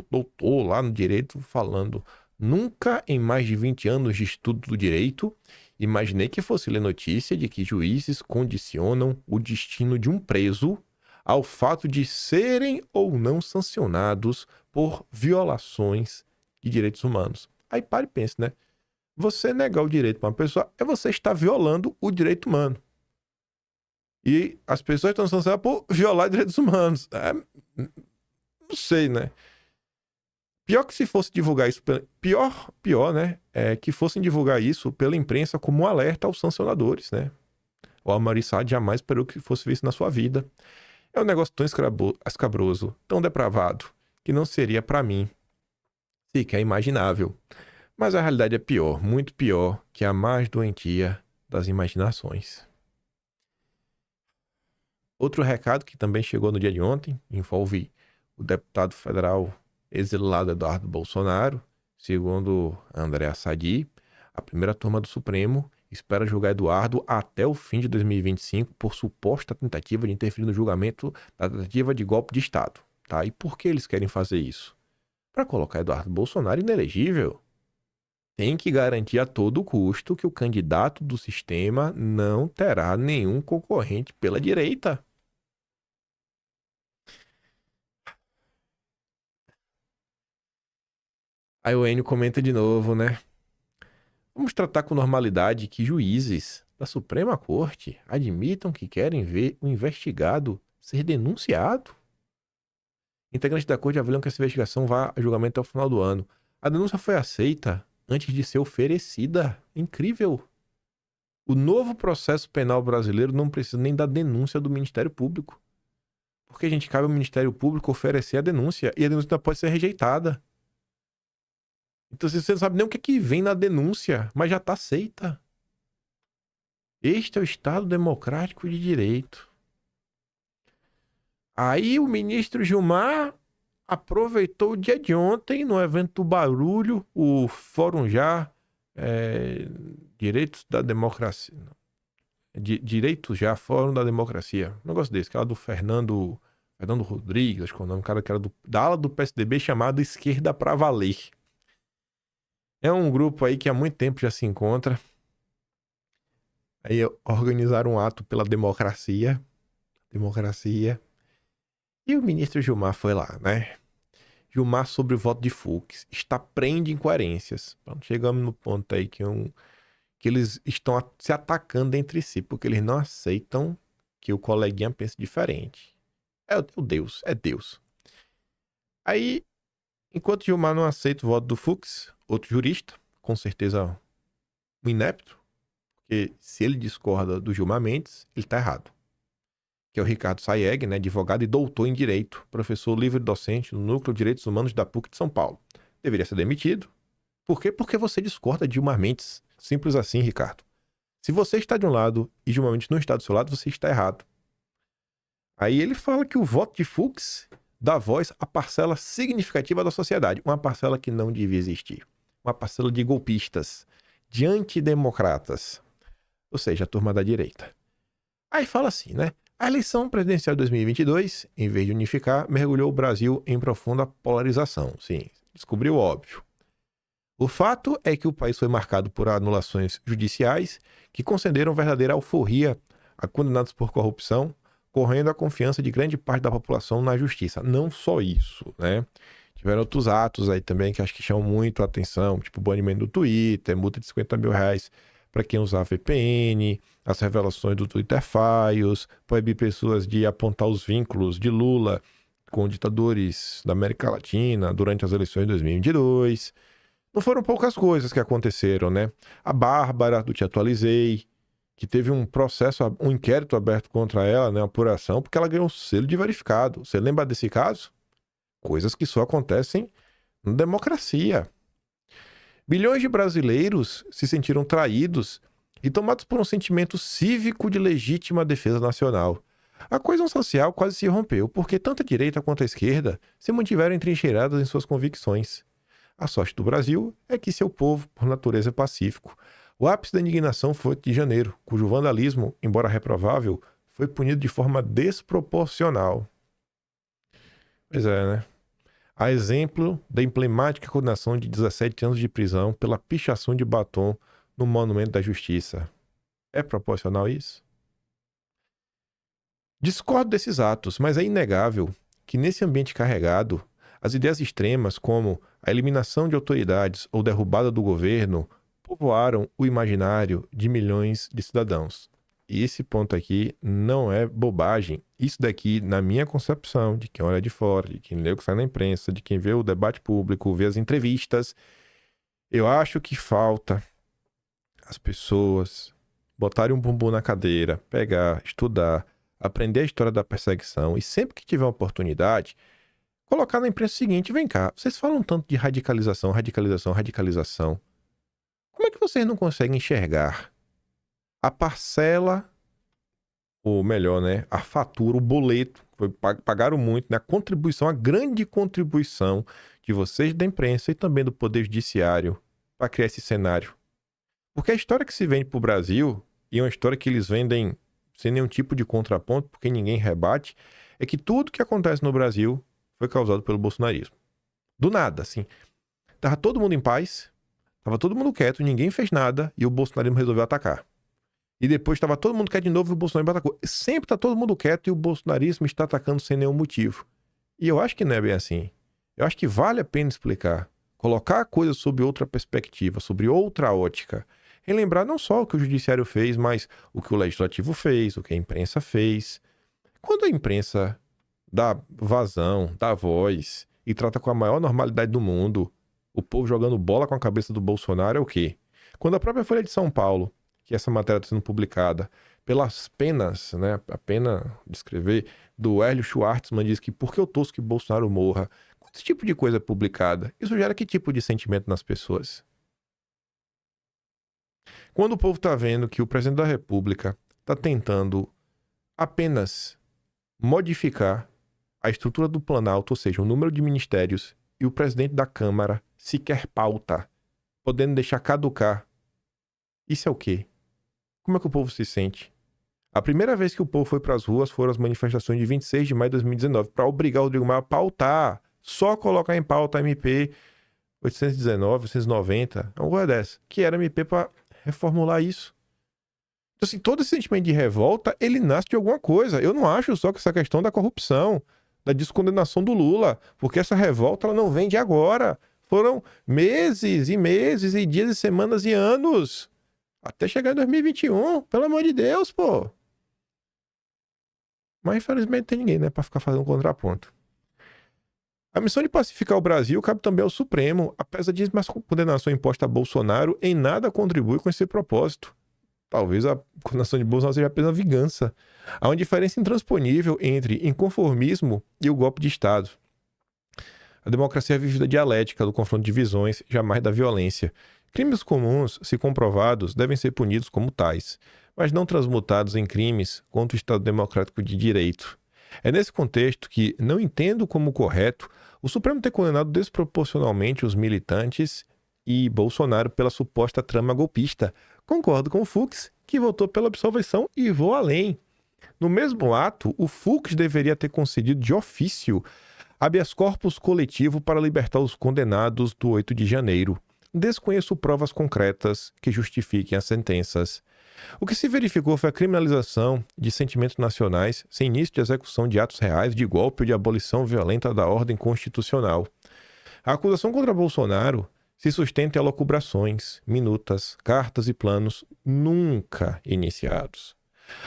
doutor lá no direito, falando: nunca em mais de 20 anos de estudo do direito, imaginei que fosse ler notícia de que juízes condicionam o destino de um preso ao fato de serem ou não sancionados por violações de direitos humanos. Aí para e pense, né? Você negar o direito para uma pessoa é você estar violando o direito humano. E as pessoas estão sancionadas por violar direitos humanos. Não sei, né? Pior que se fosse divulgar isso... Pior, né? É que fossem divulgar isso pela imprensa como um alerta aos sancionadores, né? O Amaury Saad jamais esperou que fosse visto na sua vida. É um negócio tão escabroso, tão depravado, que não seria para mim sequer imaginável. Mas a realidade é pior, muito pior que a mais doentia das imaginações. Outro recado que também chegou no dia de ontem envolve o deputado federal exilado Eduardo Bolsonaro. Segundo Andréa Sadi, a primeira turma do Supremo espera julgar Eduardo até o fim de 2025 por suposta tentativa de interferir no julgamento da tentativa de golpe de Estado. Tá? E por que eles querem fazer isso? Para colocar Eduardo Bolsonaro inelegível. Tem que garantir a todo custo que o candidato do sistema não terá nenhum concorrente pela direita. Aí o Enio comenta de novo, né? Vamos tratar com normalidade que juízes da Suprema Corte admitam que querem ver o investigado ser denunciado. Integrantes da Corte avaliam que essa investigação vá a julgamento até o final do ano. A denúncia foi aceita antes de ser oferecida. Incrível. O novo processo penal brasileiro não precisa nem da denúncia do Ministério Público. Porque, gente, cabe ao Ministério Público oferecer a denúncia e a denúncia não pode ser rejeitada. Então você não sabe nem o que vem na denúncia, mas já está aceita. Este é o Estado Democrático de Direito. Aí o ministro Gilmar aproveitou o dia de ontem no evento do Barulho, o Fórum Já, Direitos da Democracia. Direitos Já, Fórum da Democracia. Um negócio desse, que era do Fernando Rodrigues, acho que é o nome, cara que era da ala do PSDB chamado Esquerda pra Valer. É um grupo aí que há muito tempo já se encontra. Aí organizaram um ato pela democracia. E o ministro Gilmar foi lá, né? Gilmar, sobre o voto de Fux, está prende incoerências. Então, chegamos no ponto aí que eles estão se atacando entre si, porque eles não aceitam que o coleguinha pense diferente. É o Deus, é Deus. Aí, enquanto Gilmar não aceita o voto do Fux, outro jurista, com certeza um inepto, porque se ele discorda do Gilmar Mendes, ele está errado. Que é o Ricardo Sayeg, né, advogado e doutor em Direito, professor livre-docente no Núcleo de Direitos Humanos da PUC de São Paulo. Deveria ser demitido. Por quê? Porque você discorda de Gilmar Mendes. Simples assim, Ricardo. Se você está de um lado e Gilmar Mendes não está do seu lado, você está errado. Aí ele fala que o voto de Fux dá voz à parcela significativa da sociedade. Uma parcela que não devia existir. Uma parcela de golpistas, de antidemocratas. Ou seja, a turma da direita. Aí fala assim, né? A eleição presidencial de 2022, em vez de unificar, mergulhou o Brasil em profunda polarização. Sim, descobriu o óbvio. O fato é que o país foi marcado por anulações judiciais que concederam verdadeira alforria a condenados por corrupção, correndo a confiança de grande parte da população na justiça. Não só isso, né? Tiveram outros atos aí também que acho que chamam muito a atenção, tipo banimento do Twitter, multa de R$50 mil para quem usar VPN, as revelações do Twitter Files, proibir pessoas de apontar os vínculos de Lula com ditadores da América Latina durante as eleições de 2022. Não foram poucas coisas que aconteceram, né? A Bárbara, do Te Atualizei, que teve um processo, um inquérito aberto contra ela, né? Uma apuração, porque ela ganhou um selo de verificado. Você lembra desse caso? Coisas que só acontecem na democracia. Bilhões de brasileiros se sentiram traídos e tomados por um sentimento cívico de legítima defesa nacional. A coesão social quase se rompeu, porque tanto a direita quanto a esquerda se mantiveram entrincheiradas em suas convicções. A sorte do Brasil é que seu povo, por natureza, é pacífico. O ápice da indignação foi 8 de janeiro, cujo vandalismo, embora reprovável, foi punido de forma desproporcional. Pois é, né? A exemplo da emblemática condenação de 17 anos de prisão pela pichação de batom no Monumento da Justiça. É proporcional isso? Discordo desses atos, mas é inegável que nesse ambiente carregado, as ideias extremas como a eliminação de autoridades ou derrubada do governo povoaram o imaginário de milhões de cidadãos. E esse ponto aqui não é bobagem. Isso daqui, na minha concepção, de quem olha de fora, de quem lê o que sai na imprensa, de quem vê o debate público, vê as entrevistas, eu acho que falta as pessoas botarem um bumbum na cadeira, pegar, estudar, aprender a história da perseguição e sempre que tiver uma oportunidade, colocar na imprensa o seguinte: vem cá, vocês falam tanto de radicalização, radicalização, radicalização. Como é que vocês não conseguem enxergar a parcela, ou melhor, né, a fatura, o boleto, pagaram muito, né, a contribuição, a grande contribuição de vocês da imprensa e também do Poder Judiciário para criar esse cenário? Porque a história que se vende para o Brasil, e é uma história que eles vendem sem nenhum tipo de contraponto, porque ninguém rebate, é que tudo que acontece no Brasil foi causado pelo bolsonarismo. Do nada, assim. Tava todo mundo em paz, tava todo mundo quieto, ninguém fez nada e o bolsonarismo resolveu atacar. E depois estava todo mundo quieto de novo e o bolsonarismo atacou. Sempre está todo mundo quieto e o bolsonarismo está atacando sem nenhum motivo. E eu acho que não é bem assim. Eu acho que vale a pena explicar. Colocar a coisa sob outra perspectiva, sobre outra ótica. Relembrar não só o que o judiciário fez, mas o que o legislativo fez, o que a imprensa fez. Quando a imprensa dá vazão, dá voz e trata com a maior normalidade do mundo, o povo jogando bola com a cabeça do Bolsonaro é o quê? Quando a própria Folha de São Paulo, que essa matéria está sendo publicada, pelas penas, né, a pena de escrever, do Hélio Schwartzman, diz que por que eu torço que Bolsonaro morra? Quando esse tipo de coisa é publicada, isso gera que tipo de sentimento nas pessoas? Quando o povo está vendo que o presidente da República está tentando apenas modificar a estrutura do Planalto, ou seja, o número de ministérios, e o presidente da Câmara sequer pauta, podendo deixar caducar, isso é o quê? Como é que o povo se sente? A primeira vez que o povo foi para as ruas foram as manifestações de 26 de maio de 2019, para obrigar o Rodrigo Maia a pautar, só colocar em pauta a MP 819, 890, uma coisa dessa, que era MP para reformular isso. Então, assim, todo esse sentimento de revolta, ele nasce de alguma coisa. Eu não acho só que essa questão da corrupção. da descondenação do Lula, porque essa revolta ela não vem de agora. Foram meses e meses e dias e semanas e anos até chegar em 2021, pelo amor de Deus, pô. Mas infelizmente não tem ninguém, né, para ficar fazendo um contraponto. A missão de pacificar o Brasil cabe também ao Supremo, apesar de mais condenação imposta a Bolsonaro em nada contribui com esse propósito. Talvez a condenação de Bolsonaro seja apenas vingança. Há uma diferença intransponível entre inconformismo e o golpe de Estado. A democracia vive da dialética, do confronto de visões, jamais da violência. Crimes comuns, se comprovados, devem ser punidos como tais, mas não transmutados em crimes contra o Estado democrático de direito. É nesse contexto que não entendo como correto o Supremo ter condenado desproporcionalmente os militantes e Bolsonaro pela suposta trama golpista. Concordo com o Fux, que votou pela absolvição, e vou além. No mesmo ato, o Fux deveria ter concedido de ofício habeas corpus coletivo para libertar os condenados do 8 de janeiro. Desconheço provas concretas que justifiquem as sentenças. O que se verificou foi a criminalização de sentimentos nacionais sem início de execução de atos reais de golpe ou de abolição violenta da ordem constitucional. A acusação contra Bolsonaro se sustenta em elucubrações, minutas, cartas e planos nunca iniciados.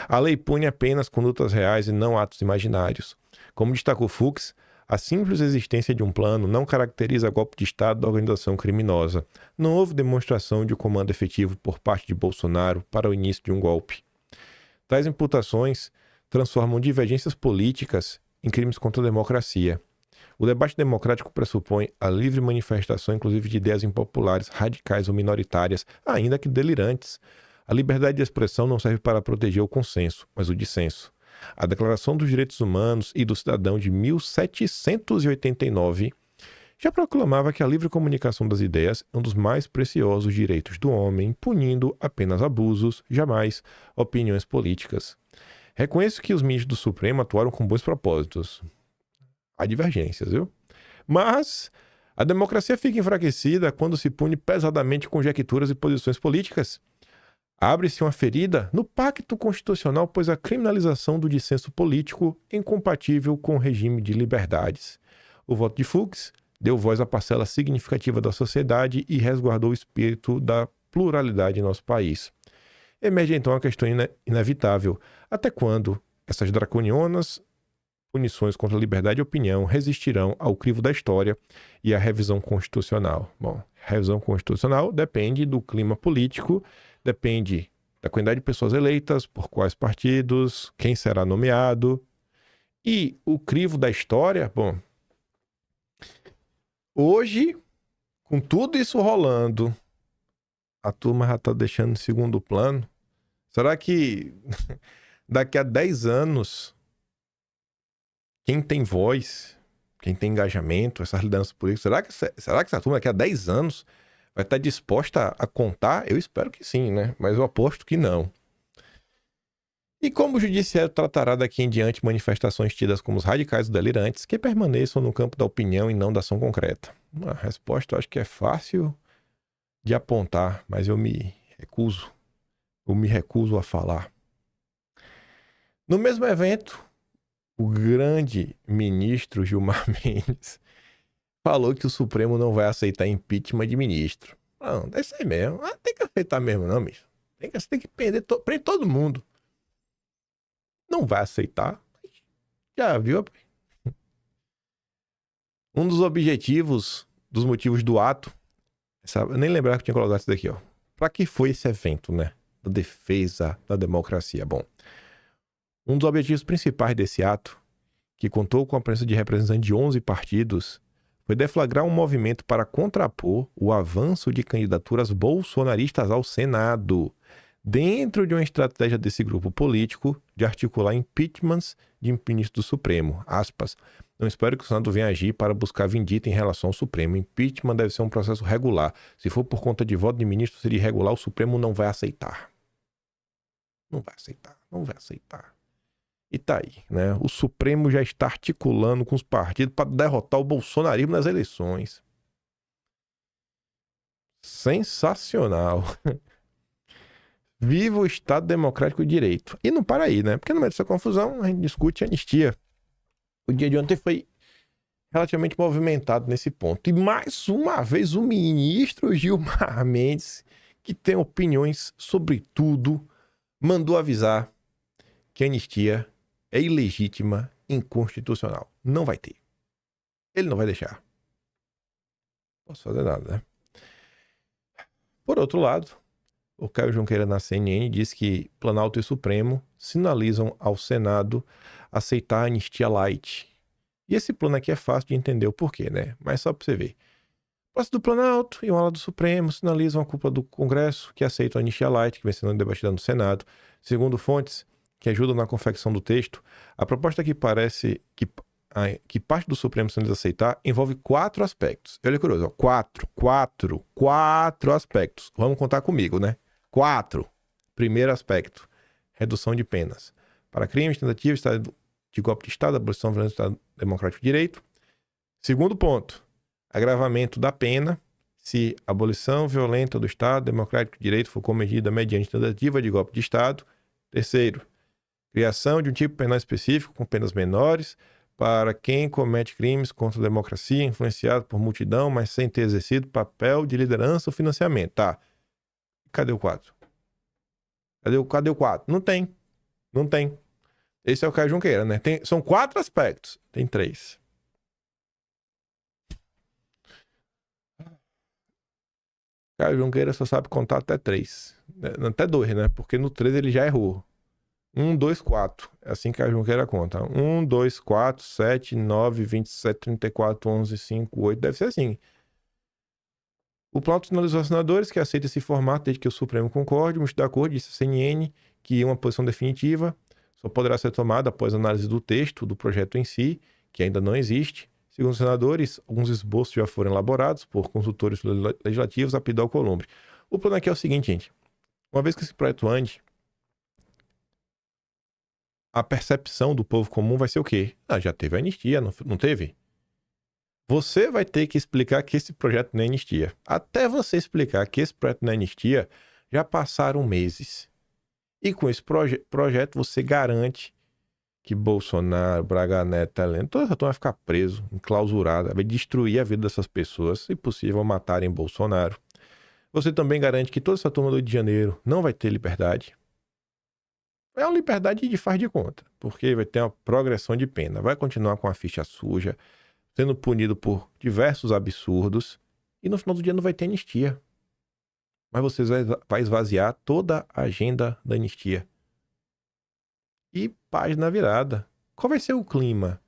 A lei pune apenas condutas reais e não atos imaginários. Como destacou Fux, a simples existência de um plano não caracteriza golpe de Estado da organização criminosa. Não houve demonstração de comando efetivo por parte de Bolsonaro para o início de um golpe. Tais imputações transformam divergências políticas em crimes contra a democracia. O debate democrático pressupõe a livre manifestação, inclusive de ideias impopulares, radicais ou minoritárias, ainda que delirantes. A liberdade de expressão não serve para proteger o consenso, mas o dissenso. A Declaração dos Direitos Humanos e do Cidadão de 1789 já proclamava que a livre comunicação das ideias é um dos mais preciosos direitos do homem, punindo apenas abusos, jamais opiniões políticas. Reconheço que os ministros do Supremo atuaram com bons propósitos. Há divergências, viu? Mas a democracia fica enfraquecida quando se pune pesadamente conjecturas e posições políticas. Abre-se uma ferida no pacto constitucional, pois a criminalização do dissenso político é incompatível com o regime de liberdades. O voto de Fux deu voz à parcela significativa da sociedade e resguardou o espírito da pluralidade em nosso país. Emerge então a questão inevitável: até quando essas draconianas punições contra a liberdade de opinião resistirão ao crivo da história e à revisão constitucional? Bom, revisão constitucional depende do clima político, depende da quantidade de pessoas eleitas, por quais partidos, quem será nomeado. E o crivo da história, bom, hoje, com tudo isso rolando, a turma já está deixando em segundo plano. Será que daqui a 10 anos, quem tem voz, quem tem engajamento, essas lideranças políticas, será que essa turma daqui a 10 anos vai estar disposta a contar? Eu espero que sim, né? Mas eu aposto que não. E como o judiciário tratará daqui em diante manifestações tidas como os radicais ou delirantes que permaneçam no campo da opinião e não da ação concreta? A resposta eu acho que é fácil de apontar, mas eu me recuso a falar. No mesmo evento, o grande ministro Gilmar Mendes falou que o Supremo não vai aceitar impeachment de ministro. Não, é isso aí mesmo. Tem que aceitar mesmo, não, bicho. Tem que prender todo mundo. Não vai aceitar. Já viu? Um dos objetivos, dos motivos do ato, eu nem lembrava que tinha colocado isso daqui, ó. Pra que foi esse evento, né? Da defesa da democracia. Bom, um dos objetivos principais desse ato, que contou com a presença de representantes de 11 partidos, foi deflagrar um movimento para contrapor o avanço de candidaturas bolsonaristas ao Senado, dentro de uma estratégia desse grupo político de articular impeachments de ministros do Supremo. Aspas. Não espero que o Senado venha agir para buscar vindita em relação ao Supremo. Impeachment deve ser um processo regular. Se for por conta de voto de ministro ser irregular, o Supremo não vai aceitar. Não vai aceitar. E tá aí, né? O Supremo já está articulando com os partidos para derrotar o bolsonarismo nas eleições. Sensacional. Viva o Estado Democrático de Direito. E não para aí, né? Porque no meio dessa confusão a gente discute anistia. O dia de ontem foi relativamente movimentado nesse ponto. E mais uma vez o ministro Gilmar Mendes, que tem opiniões sobre tudo, mandou avisar que a anistia é ilegítima, inconstitucional. Não vai ter. Ele não vai deixar. Não posso fazer nada, né? Por outro lado, o Caio Junqueira na CNN diz que Planalto e Supremo sinalizam ao Senado aceitar a anistia light. E esse plano aqui é fácil de entender o porquê, né? Mas só para você ver. O passo do Planalto e uma ala do Supremo sinalizam a cúpula do Congresso que aceita a anistia light, que vem sendo debatida no Senado. Segundo fontes que ajudam na confecção do texto, a proposta que parece que parte do Supremo sinaliza aceitar envolve 4 aspectos. Olha que curioso, ó. 4 aspectos. Vamos contar comigo, né? 4. Primeiro aspecto, redução de penas. Para crimes, tentativa de golpe de Estado, abolição do Estado Democrático de Direito. Segundo ponto, agravamento da pena se a abolição violenta do Estado Democrático de Direito for cometida mediante tentativa de golpe de Estado. Terceiro, criação de um tipo penal específico com penas menores para quem comete crimes contra a democracia influenciado por multidão, mas sem ter exercido papel de liderança ou financiamento. Tá. Cadê o 4? Cadê o 4? Não tem. Esse é o Caio Junqueira, né? São 4 aspectos. Tem 3. Caio Junqueira só sabe contar até 3. Até 2, né? Porque no 3 ele já errou. 1, 2, 4. É assim que a Junqueira conta. 1, 2, 4, 7, 9, 27, 34, 11, 5, 8. Deve ser assim. O Planalto sinalizou aos senadores que aceita esse formato desde que o Supremo concorde. Muito de acordo, disse a CNN que uma posição definitiva só poderá ser tomada após análise do texto do projeto em si, que ainda não existe. Segundo os senadores, alguns esboços já foram elaborados por consultores legislativos a pedido ao Columbre. O plano aqui é o seguinte, gente. Uma vez que esse projeto ande, a percepção do povo comum vai ser o quê? Já teve anistia, não teve? Você vai ter que explicar que esse projeto não é anistia. Até você explicar que esse projeto não é anistia, já passaram meses. E com esse projeto você garante que Bolsonaro, Braga Neto, Helena, toda essa turma vai ficar preso, enclausurada, vai destruir a vida dessas pessoas, se possível matarem Bolsonaro. Você também garante que toda essa turma do Rio de Janeiro não vai ter liberdade. É uma liberdade de faz de conta, porque vai ter uma progressão de pena, vai continuar com a ficha suja, sendo punido por diversos absurdos, e no final do dia não vai ter anistia. Mas você vai esvaziar toda a agenda da anistia. E página virada. Qual vai ser o clima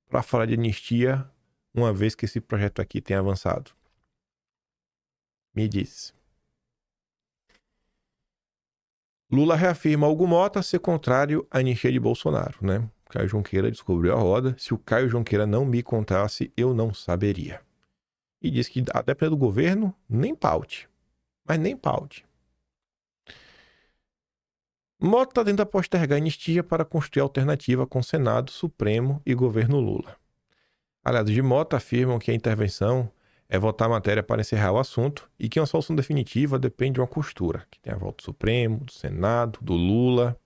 para falar de anistia uma vez que esse projeto aqui tem avançado? Me diz. Lula reafirma Hugo Mota ser contrário à anistia de Bolsonaro, né? Caio Junqueira descobriu a roda. Se o Caio Junqueira não me contasse, eu não saberia. E diz que, a depender do governo, nem paute. Mas nem paute. Mota tenta postergar a anistia para construir alternativa com Senado, Supremo e governo Lula. Aliados de Mota afirmam que a intervenção é votar a matéria para encerrar o assunto e que uma solução definitiva depende de uma costura, que tem a volta do Supremo, do Senado, do Lula.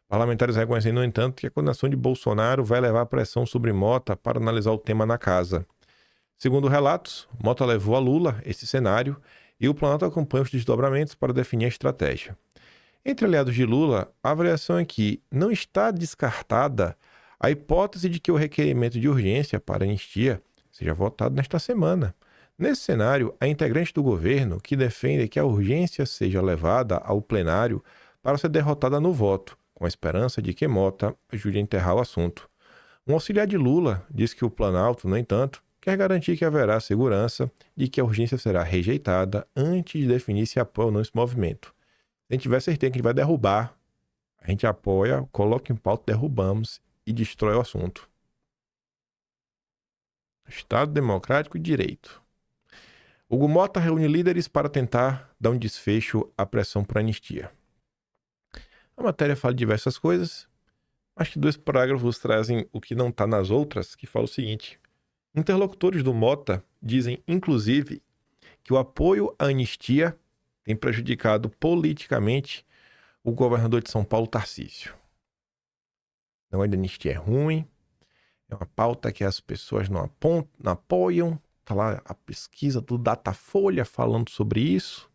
Parlamentares reconhecem, no entanto, que a condenação de Bolsonaro vai levar pressão sobre Mota para analisar o tema na casa. Segundo relatos, Mota levou a Lula esse cenário e o Planalto acompanha os desdobramentos para definir a estratégia. Entre aliados de Lula, a avaliação é que não está descartada a hipótese de que o requerimento de urgência para anistia seja votado nesta semana. Nesse cenário, há integrantes do governo que defendem que a urgência seja levada ao plenário para ser derrotada no voto, com a esperança de que Mota ajude a enterrar o assunto. Um auxiliar de Lula diz que o Planalto, no entanto, quer garantir que haverá segurança de que a urgência será rejeitada antes de definir se apoia ou não esse movimento. Se a gente tiver certeza que a gente vai derrubar, a gente apoia, coloca em pauta, derrubamos e destrói o assunto. Estado Democrático e Direito. Hugo Mota reúne líderes para tentar dar um desfecho à pressão por anistia. A matéria fala de diversas coisas, mas que 2 parágrafos trazem o que não está nas outras, que fala o seguinte. Interlocutores do Mota dizem, inclusive, que o apoio à anistia tem prejudicado politicamente o governador de São Paulo, Tarcísio. Não é de anistia, é ruim, É uma pauta que as pessoas não apoiam. Tá lá a pesquisa do Datafolha falando sobre isso.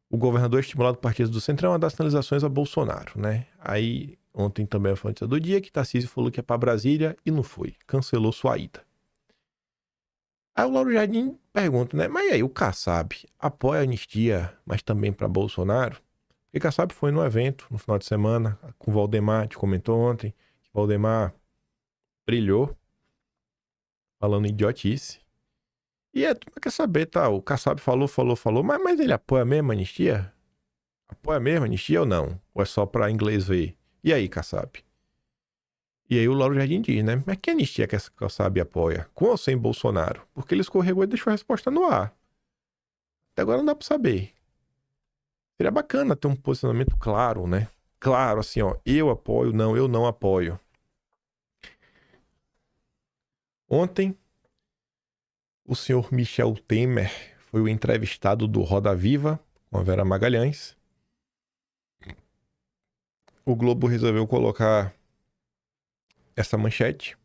O governador estimulado do Partido do Centrão a dar sinalizações a Bolsonaro, né? Aí, ontem também foi a notícia do dia que Tarcísio falou que ia para Brasília e não foi. Cancelou sua ida. Aí o Lauro Jardim pergunta, né? Mas e aí, o Kassab apoia a anistia, mas também para Bolsonaro? Porque Kassab foi num evento no final de semana com o Valdemar, te comentou ontem, que o Valdemar brilhou, falando idiotice. E tu quer saber, tá? O Kassab falou, mas ele apoia mesmo a anistia? Apoia mesmo a anistia ou não? Ou é só pra inglês ver? E aí, Kassab? E aí o Lauro Jardim diz, né? Mas que anistia que essa Kassab apoia? Com ou sem Bolsonaro? Porque ele escorregou e deixou a resposta no ar. Até agora não dá pra saber. Seria bacana ter um posicionamento claro, né? Claro, assim, ó. Eu apoio, não, eu não apoio. Ontem, o senhor Michel Temer foi o entrevistado do Roda Viva com a Vera Magalhães. O Globo resolveu colocar essa manchete.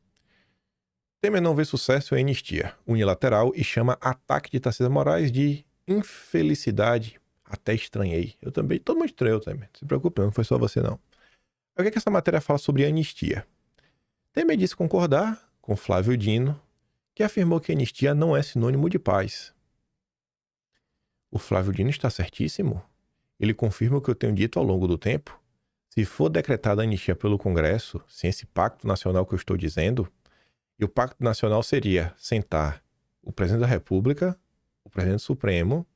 Temer não vê sucesso em anistia unilateral e chama ataque de Tarcísio Moraes de infelicidade. Até estranhei. Eu também, todo mundo estranhou, Temer. Não se preocupe, não foi só você não. O que é que essa matéria fala sobre anistia? Temer disse concordar com Flávio Dino, que afirmou que anistia não é sinônimo de paz. O Flávio Dino está certíssimo. Ele confirma o que eu tenho dito ao longo do tempo. Se for decretada anistia pelo Congresso, sem esse pacto nacional que eu estou dizendo, e o pacto nacional seria sentar o presidente da República, o presidente Supremo,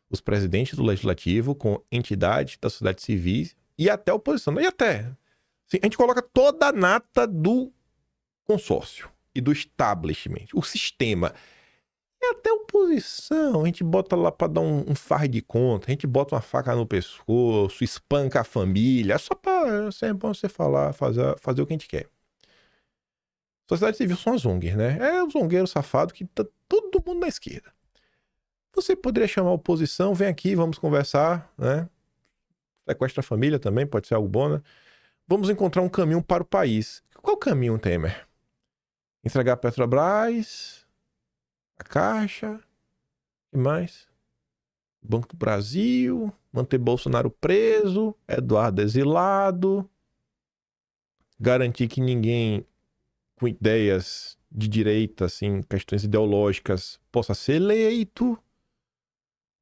os presidentes do Legislativo com entidades da sociedade civil e até a oposição. E até, assim, a gente coloca toda a nata do consórcio e do establishment, o sistema. E até a oposição, a gente bota lá pra dar um faz de conta, a gente bota uma faca no pescoço, espanca a família, só pra sempre você falar, fazer o que a gente quer. Sociedade civil são as ONGs, né? É o zongueiro safado que tá todo mundo na esquerda. Você poderia chamar a oposição, vem aqui, vamos conversar, né? Sequestra a família também, pode ser algo bom, né? Vamos encontrar um caminho para o país. Qual caminho, Temer? Entregar a Petrobras, a Caixa, o que mais? Banco do Brasil, manter Bolsonaro preso, Eduardo exilado, garantir que ninguém com ideias de direita, assim, questões ideológicas, possa ser eleito. O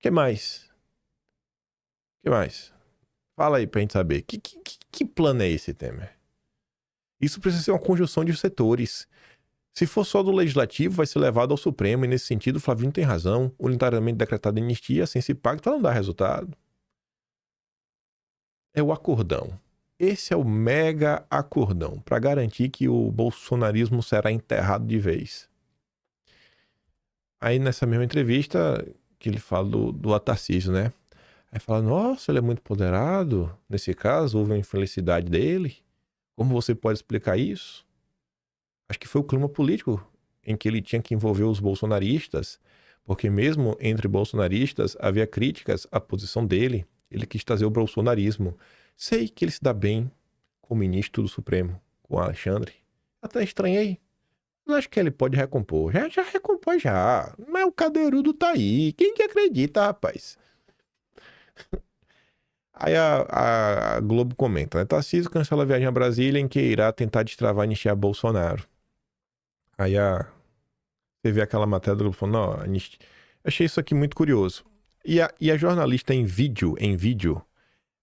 que mais? O que mais? Fala aí pra gente saber. Que plano é esse, Temer? Isso precisa ser uma conjunção de setores. Se for só do Legislativo, vai ser levado ao Supremo, e nesse sentido, o Flavinho tem razão. Unitariamente decretada anistia, sem esse pacto, ela não dá resultado. É o acordão. Esse é o mega acordão, para garantir que o bolsonarismo será enterrado de vez. Aí, nessa mesma entrevista, que ele fala do Tarcísio, né? Aí fala, nossa, ele é muito poderado. Nesse caso, houve uma infelicidade dele. Como você pode explicar isso? Acho que foi o clima político em que ele tinha que envolver os bolsonaristas, porque mesmo entre bolsonaristas havia críticas à posição dele. Ele quis trazer o bolsonarismo. Sei que ele se dá bem com o ministro do Supremo, com o Alexandre. Até estranhei. Mas acho que ele pode recompor. Já recompôs já. Mas o cadeirudo tá aí. Quem que acredita, rapaz? Aí a Globo comenta, né? Tarcísio cancela a viagem a Brasília em que irá tentar destravar e anistiar Bolsonaro. Aí você vê aquela matéria do Globo falando, não, achei isso aqui muito curioso. E a jornalista em vídeo,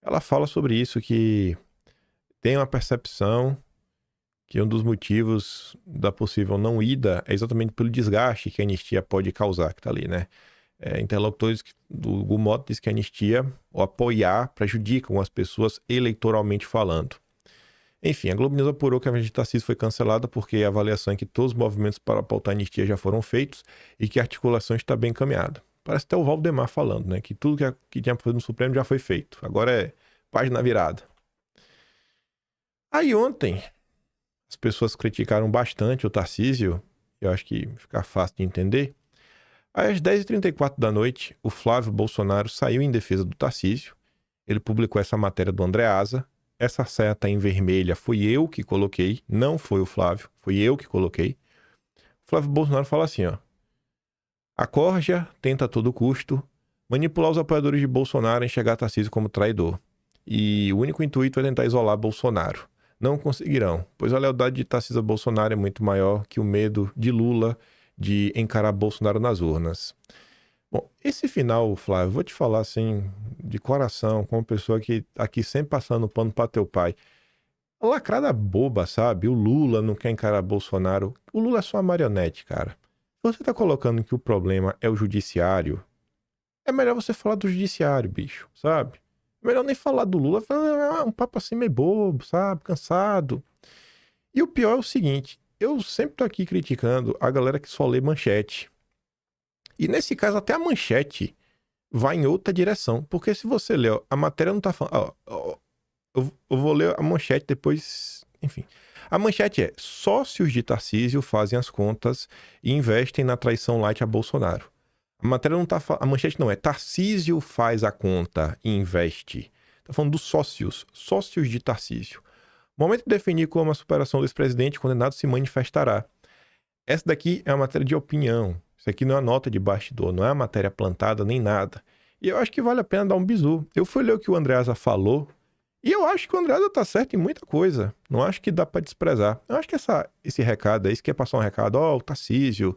ela fala sobre isso, que tem uma percepção que um dos motivos da possível não ida é exatamente pelo desgaste que a anistia pode causar, que tá ali, né? Interlocutores do Gumoto diz que a anistia, ou apoiar, prejudicam as pessoas eleitoralmente falando. Enfim, a Globo News apurou que a viagem de Tarcísio foi cancelada porque a avaliação é que todos os movimentos para pautar a anistia já foram feitos e que a articulação está bem encaminhada. Parece até o Valdemar falando, né? Que tudo que tinha para fazer no Supremo já foi feito. Agora é página virada. Aí ontem, as pessoas criticaram bastante o Tarcísio. Eu acho que fica fácil de entender. Aí, às 10h34 da noite, o Flávio Bolsonaro saiu em defesa do Tarcísio. Ele publicou essa matéria do Andreasa, essa seta em vermelha fui eu que coloquei, não foi o Flávio, fui eu que coloquei. O Flávio Bolsonaro fala assim, ó. A corja tenta a todo custo manipular os apoiadores de Bolsonaro e enxergar Tarcísio como traidor. E o único intuito é tentar isolar Bolsonaro. Não conseguirão, pois a lealdade de Tarcísio a Bolsonaro é muito maior que o medo de Lula de encarar Bolsonaro nas urnas. Bom, esse final, Flávio, vou te falar assim, de coração, como uma pessoa que tá aqui sempre passando pano para teu pai. Lacrada boba, sabe? O Lula não quer encarar Bolsonaro. O Lula é só uma marionete, cara. Você tá colocando que o problema é o judiciário. É melhor você falar do judiciário, bicho, sabe? Melhor nem falar do Lula, falar um papo assim meio bobo, sabe? Cansado. E o pior é o seguinte, eu sempre tô aqui criticando a galera que só lê manchete. E nesse caso até a manchete vai em outra direção. Porque se você ler, ó, a matéria não tá falando... eu vou ler a manchete depois... Enfim. A manchete é: sócios de Tarcísio fazem as contas e investem na traição light a Bolsonaro. A matéria não tá... A manchete não é Tarcísio faz a conta e investe. Tá falando dos sócios. Sócios de Tarcísio. Momento de definir como a superação do ex-presidente condenado se manifestará. Essa daqui é uma matéria de opinião. Isso aqui não é uma nota de bastidor, não é uma matéria plantada nem nada. E eu acho que vale a pena dar um bizu. Eu fui ler o que o Andreasa falou e eu acho que o Andreasa tá certo em muita coisa. Não acho que dá pra desprezar. Eu acho que esse recado aí, se quer passar um recado, ó, o Tarcísio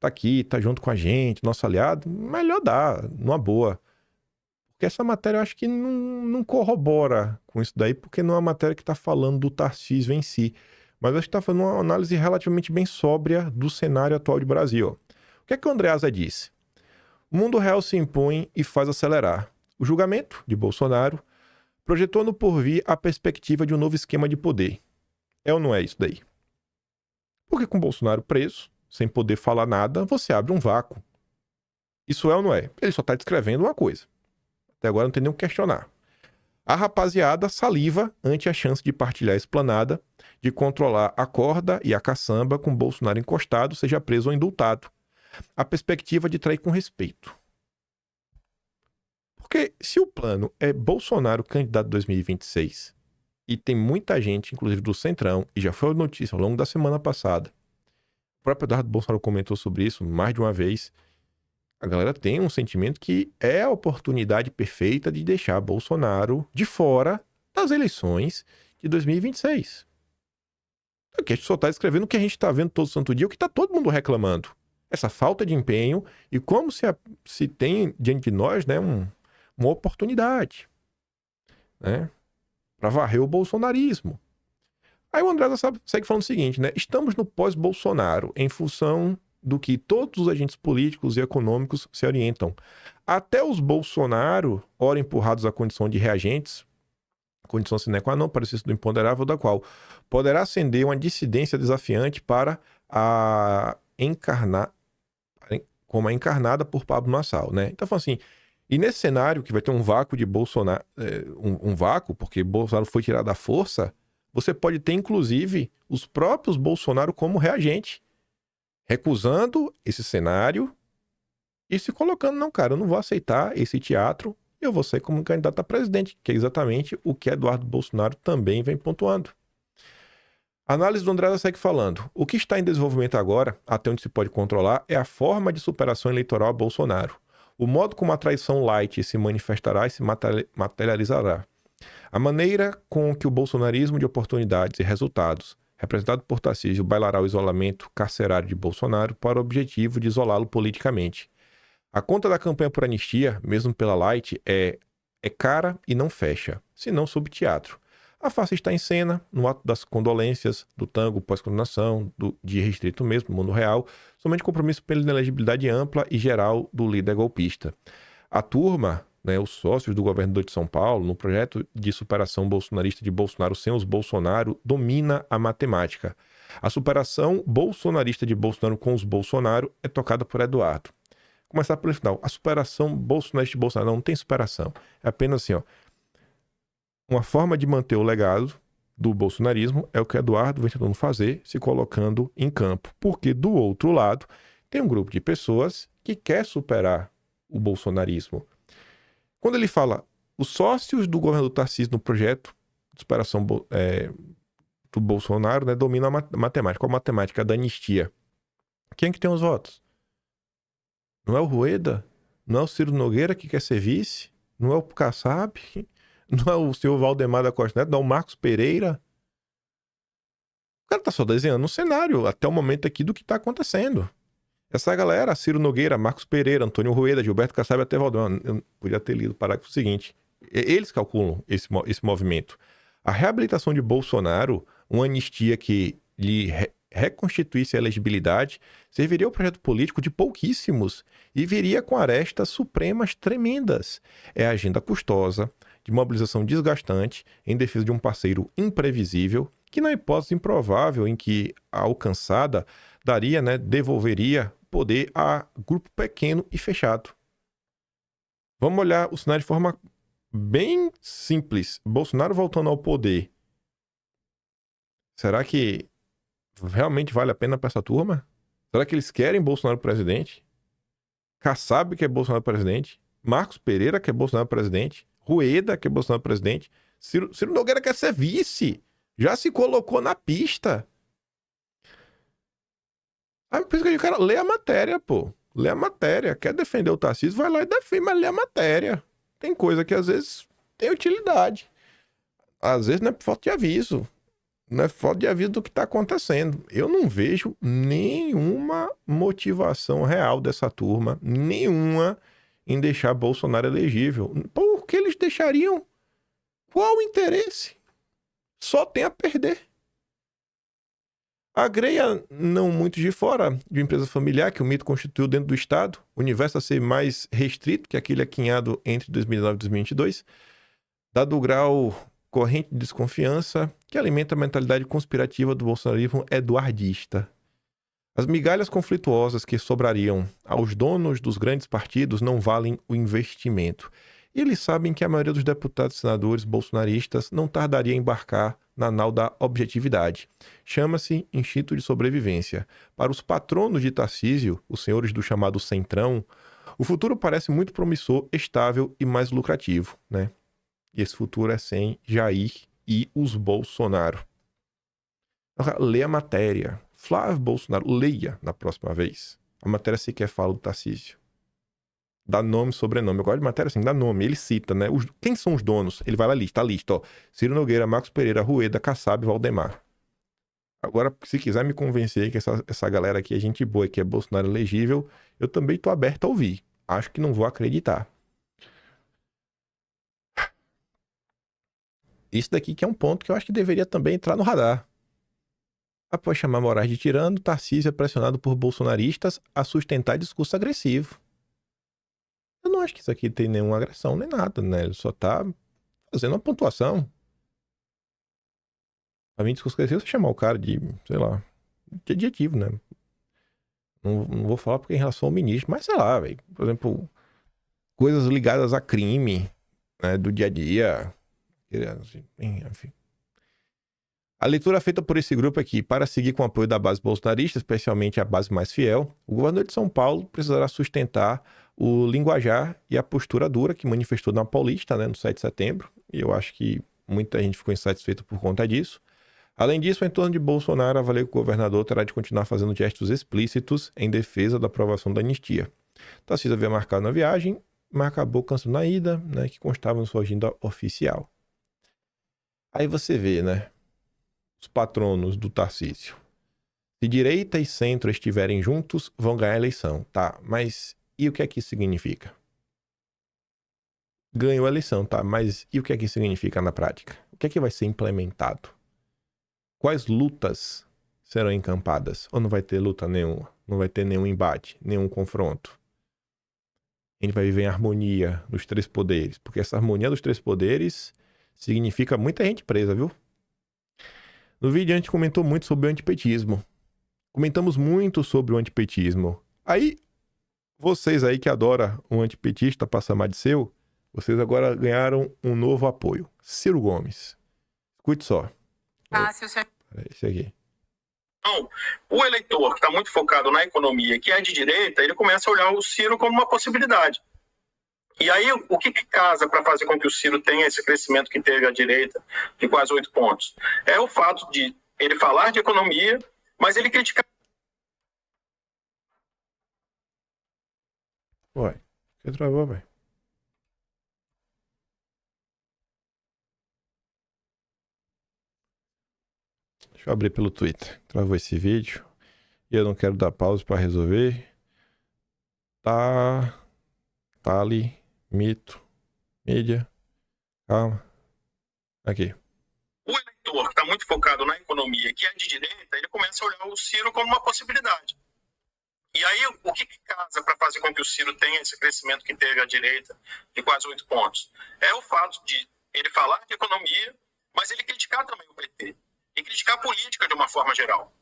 tá aqui, tá junto com a gente, nosso aliado, melhor dar, numa boa. Porque essa matéria eu acho que não corrobora com isso daí, porque não é uma matéria que tá falando do Tarcísio em si. Mas eu acho que tá fazendo uma análise relativamente bem sóbria do cenário atual de Brasil. O que é que o Andreasa disse? O mundo real se impõe e faz acelerar. O julgamento de Bolsonaro projetou no porvir a perspectiva de um novo esquema de poder. É ou não é isso daí? Porque com Bolsonaro preso, sem poder falar nada, você abre um vácuo. Isso é ou não é? Ele só está descrevendo uma coisa. Até agora não tem nem o que questionar. A rapaziada saliva ante a chance de partilhar a esplanada, de controlar a corda e a caçamba com Bolsonaro encostado, seja preso ou indultado. A perspectiva de trair com respeito. Porque se o plano é Bolsonaro candidato em 2026, e tem muita gente, inclusive do Centrão, e já foi notícia ao longo da semana passada, o próprio Eduardo Bolsonaro comentou sobre isso mais de uma vez, a galera tem um sentimento que é a oportunidade perfeita de deixar Bolsonaro de fora das eleições de 2026. Aqui a gente só está escrevendo o que a gente está vendo todo santo dia, o que está todo mundo reclamando. Essa falta de empenho e como se tem diante de nós, né, uma oportunidade, né, para varrer o bolsonarismo. Aí o André segue falando o seguinte, né, estamos no pós-Bolsonaro em função do que todos os agentes políticos e econômicos se orientam. Até os Bolsonaro, ora empurrados à condição de reagentes, condição sine qua non para o do imponderável, da qual poderá acender uma dissidência desafiante para encarnar como a encarnada por Pablo Marçal, né? Então, assim, e nesse cenário que vai ter um vácuo de Bolsonaro, um vácuo, porque Bolsonaro foi tirado da força, você pode ter, inclusive, os próprios Bolsonaro como reagente, recusando esse cenário e se colocando, não, cara, eu não vou aceitar esse teatro, eu vou ser como candidato a presidente, que é exatamente o que Eduardo Bolsonaro também vem pontuando. A análise do André segue falando: o que está em desenvolvimento agora, até onde se pode controlar, é a forma de superação eleitoral a Bolsonaro. O modo como a traição light se manifestará e se materializará. A maneira com que o bolsonarismo de oportunidades e resultados, representado por Tarcísio, bailará o isolamento carcerário de Bolsonaro para o objetivo de isolá-lo politicamente. A conta da campanha por anistia, mesmo pela light, é cara e não fecha, senão sob teatro. A face está em cena, no ato das condolências, do tango pós-condenação, de restrito mesmo, no mundo real, somente compromisso pela inelegibilidade ampla e geral do líder golpista. A turma, né, os sócios do governador de São Paulo, no projeto de superação bolsonarista de Bolsonaro sem os Bolsonaro, domina a matemática. A superação bolsonarista de Bolsonaro com os Bolsonaro é tocada por Eduardo. Começar pelo final. A superação bolsonarista de Bolsonaro não tem superação. É apenas assim, ó. Uma forma de manter o legado do bolsonarismo é o que Eduardo vem tentando fazer, se colocando em campo. Porque do outro lado, tem um grupo de pessoas que quer superar o bolsonarismo. Quando ele fala os sócios do governador Tarcísio no projeto superação do Bolsonaro, né, domina a matemática. Qual a matemática da anistia? Quem é que tem os votos? Não é o Rueda? Não é o Ciro Nogueira que quer ser vice? Não é o Kassab? Não é o senhor Valdemar da Costa Neto? Não é o Marcos Pereira? O cara tá só desenhando um cenário até o momento aqui do que tá acontecendo. Essa galera, Ciro Nogueira, Marcos Pereira, Antônio Rueda, Gilberto Kassab até Valdemar. Eu podia ter lido o parágrafo seguinte. Eles calculam esse movimento. A reabilitação de Bolsonaro, uma anistia que lhe reconstituísse a elegibilidade, serviria ao projeto político de pouquíssimos e viria com arestas supremas tremendas. É a agenda custosa, de mobilização desgastante, em defesa de um parceiro imprevisível, que na hipótese improvável em que a alcançada daria, né, devolveria poder a grupo pequeno e fechado. Vamos olhar o cenário de forma bem simples. Bolsonaro voltando ao poder. Será que realmente vale a pena para essa turma? Será que eles querem Bolsonaro presidente? Kassab quer Bolsonaro presidente? Marcos Pereira quer Bolsonaro presidente? Rueda quer Bolsonaro presidente? Ciro Nogueira quer ser vice. Já se colocou na pista. Aí por isso que o cara lê a matéria, pô. Lê a matéria. Quer defender o Tarcísio? Vai lá e defende, mas lê a matéria. Tem coisa que às vezes tem utilidade. Às vezes não é por falta de aviso. Não é falta de aviso do que está acontecendo. Eu não vejo nenhuma motivação real dessa turma, nenhuma em deixar Bolsonaro elegível. Por que eles deixariam? Qual o interesse? Só tem a perder. A Greia, não muito de fora de uma empresa familiar que o mito constituiu dentro do Estado, o universo a ser mais restrito que aquele aquinhado entre 2019 e 2022, dado o grau corrente de desconfiança que alimenta a mentalidade conspirativa do bolsonarismo eduardista. As migalhas conflituosas que sobrariam aos donos dos grandes partidos não valem o investimento. E eles sabem que a maioria dos deputados e senadores bolsonaristas não tardaria a embarcar na nau da objetividade. Chama-se instinto de sobrevivência. Para os patronos de Tarcísio, os senhores do chamado Centrão, o futuro parece muito promissor, estável e mais lucrativo, né? E esse futuro é sem Jair e os Bolsonaro. Leia a matéria. Flávio Bolsonaro, leia na próxima vez. A matéria sequer fala do Tarcísio. Dá nome e sobrenome. Eu gosto de matéria assim, dá nome. Ele cita, né? Quem são os donos? Ele vai lá, lista, a lista, ó. Ciro Nogueira, Marcos Pereira, Rueda, Kassab e Valdemar. Agora, se quiser me convencer que essa galera aqui é gente boa e que é Bolsonaro elegível, eu também tô aberto a ouvir. Acho que não vou acreditar. Isso daqui que é um ponto que eu acho que deveria também entrar no radar. Após chamar Moraes de tirano, Tarcísio é pressionado por bolsonaristas a sustentar discurso agressivo. Eu não acho que isso aqui tem nenhuma agressão nem nada, né? Ele só tá fazendo uma pontuação. Pra mim, discurso agressivo é chamar o cara de, sei lá, de adjetivo, né? Não vou falar porque em relação ao ministro, mas sei lá, velho. Por exemplo, coisas ligadas a crime, né, do dia a dia. Enfim. A leitura feita por esse grupo aqui, para seguir com o apoio da base bolsonarista, especialmente a base mais fiel, o governador de São Paulo precisará sustentar o linguajar e a postura dura que manifestou na Paulista, né, no 7 de setembro, e eu acho que muita gente ficou insatisfeita por conta disso. Além disso, o entorno de Bolsonaro avalia que o governador terá de continuar fazendo gestos explícitos em defesa da aprovação da anistia. Tarcísio havia marcado na viagem, mas acabou cancelando a ida, né, que constava na sua agenda oficial. Aí você vê, né, os patronos do Tarcísio. Se direita e centro estiverem juntos, vão ganhar a eleição, tá? Mas e o que é que isso significa? Ganhou a eleição, tá? Mas e o que é que isso significa na prática? O que é que vai ser implementado? Quais lutas serão encampadas? Ou não vai ter luta nenhuma? Não vai ter nenhum embate, nenhum confronto? A gente vai viver em harmonia dos três poderes, porque essa harmonia dos três poderes significa muita gente presa, viu? No vídeo a gente comentou muito sobre o antipetismo. Comentamos muito sobre o antipetismo. Aí, vocês aí que adoram um antipetista passar mais de seu, vocês agora ganharam um novo apoio. Ciro Gomes. Escute só. Esse aqui. Então, o eleitor que está muito focado na economia, que é de direita, ele começa a olhar o Ciro como uma possibilidade. E aí, o que casa para fazer com que o Ciro tenha esse crescimento que teve à direita de quase 8 pontos? É o fato de ele falar de economia, mas ele criticar. Ué, que travou, velho? Deixa eu abrir pelo Twitter. Travou esse vídeo. E eu não quero dar pausa para resolver. Tá ali. Mito. Mídia. Calma. Aqui. O eleitor que está muito focado na economia, que é de direita, ele começa a olhar o Ciro como uma possibilidade. E aí, o que casa para fazer com que o Ciro tenha esse crescimento que teve à direita de quase 8 pontos? É o fato de ele falar de economia, mas ele criticar também o PT. E criticar a política de uma forma geral.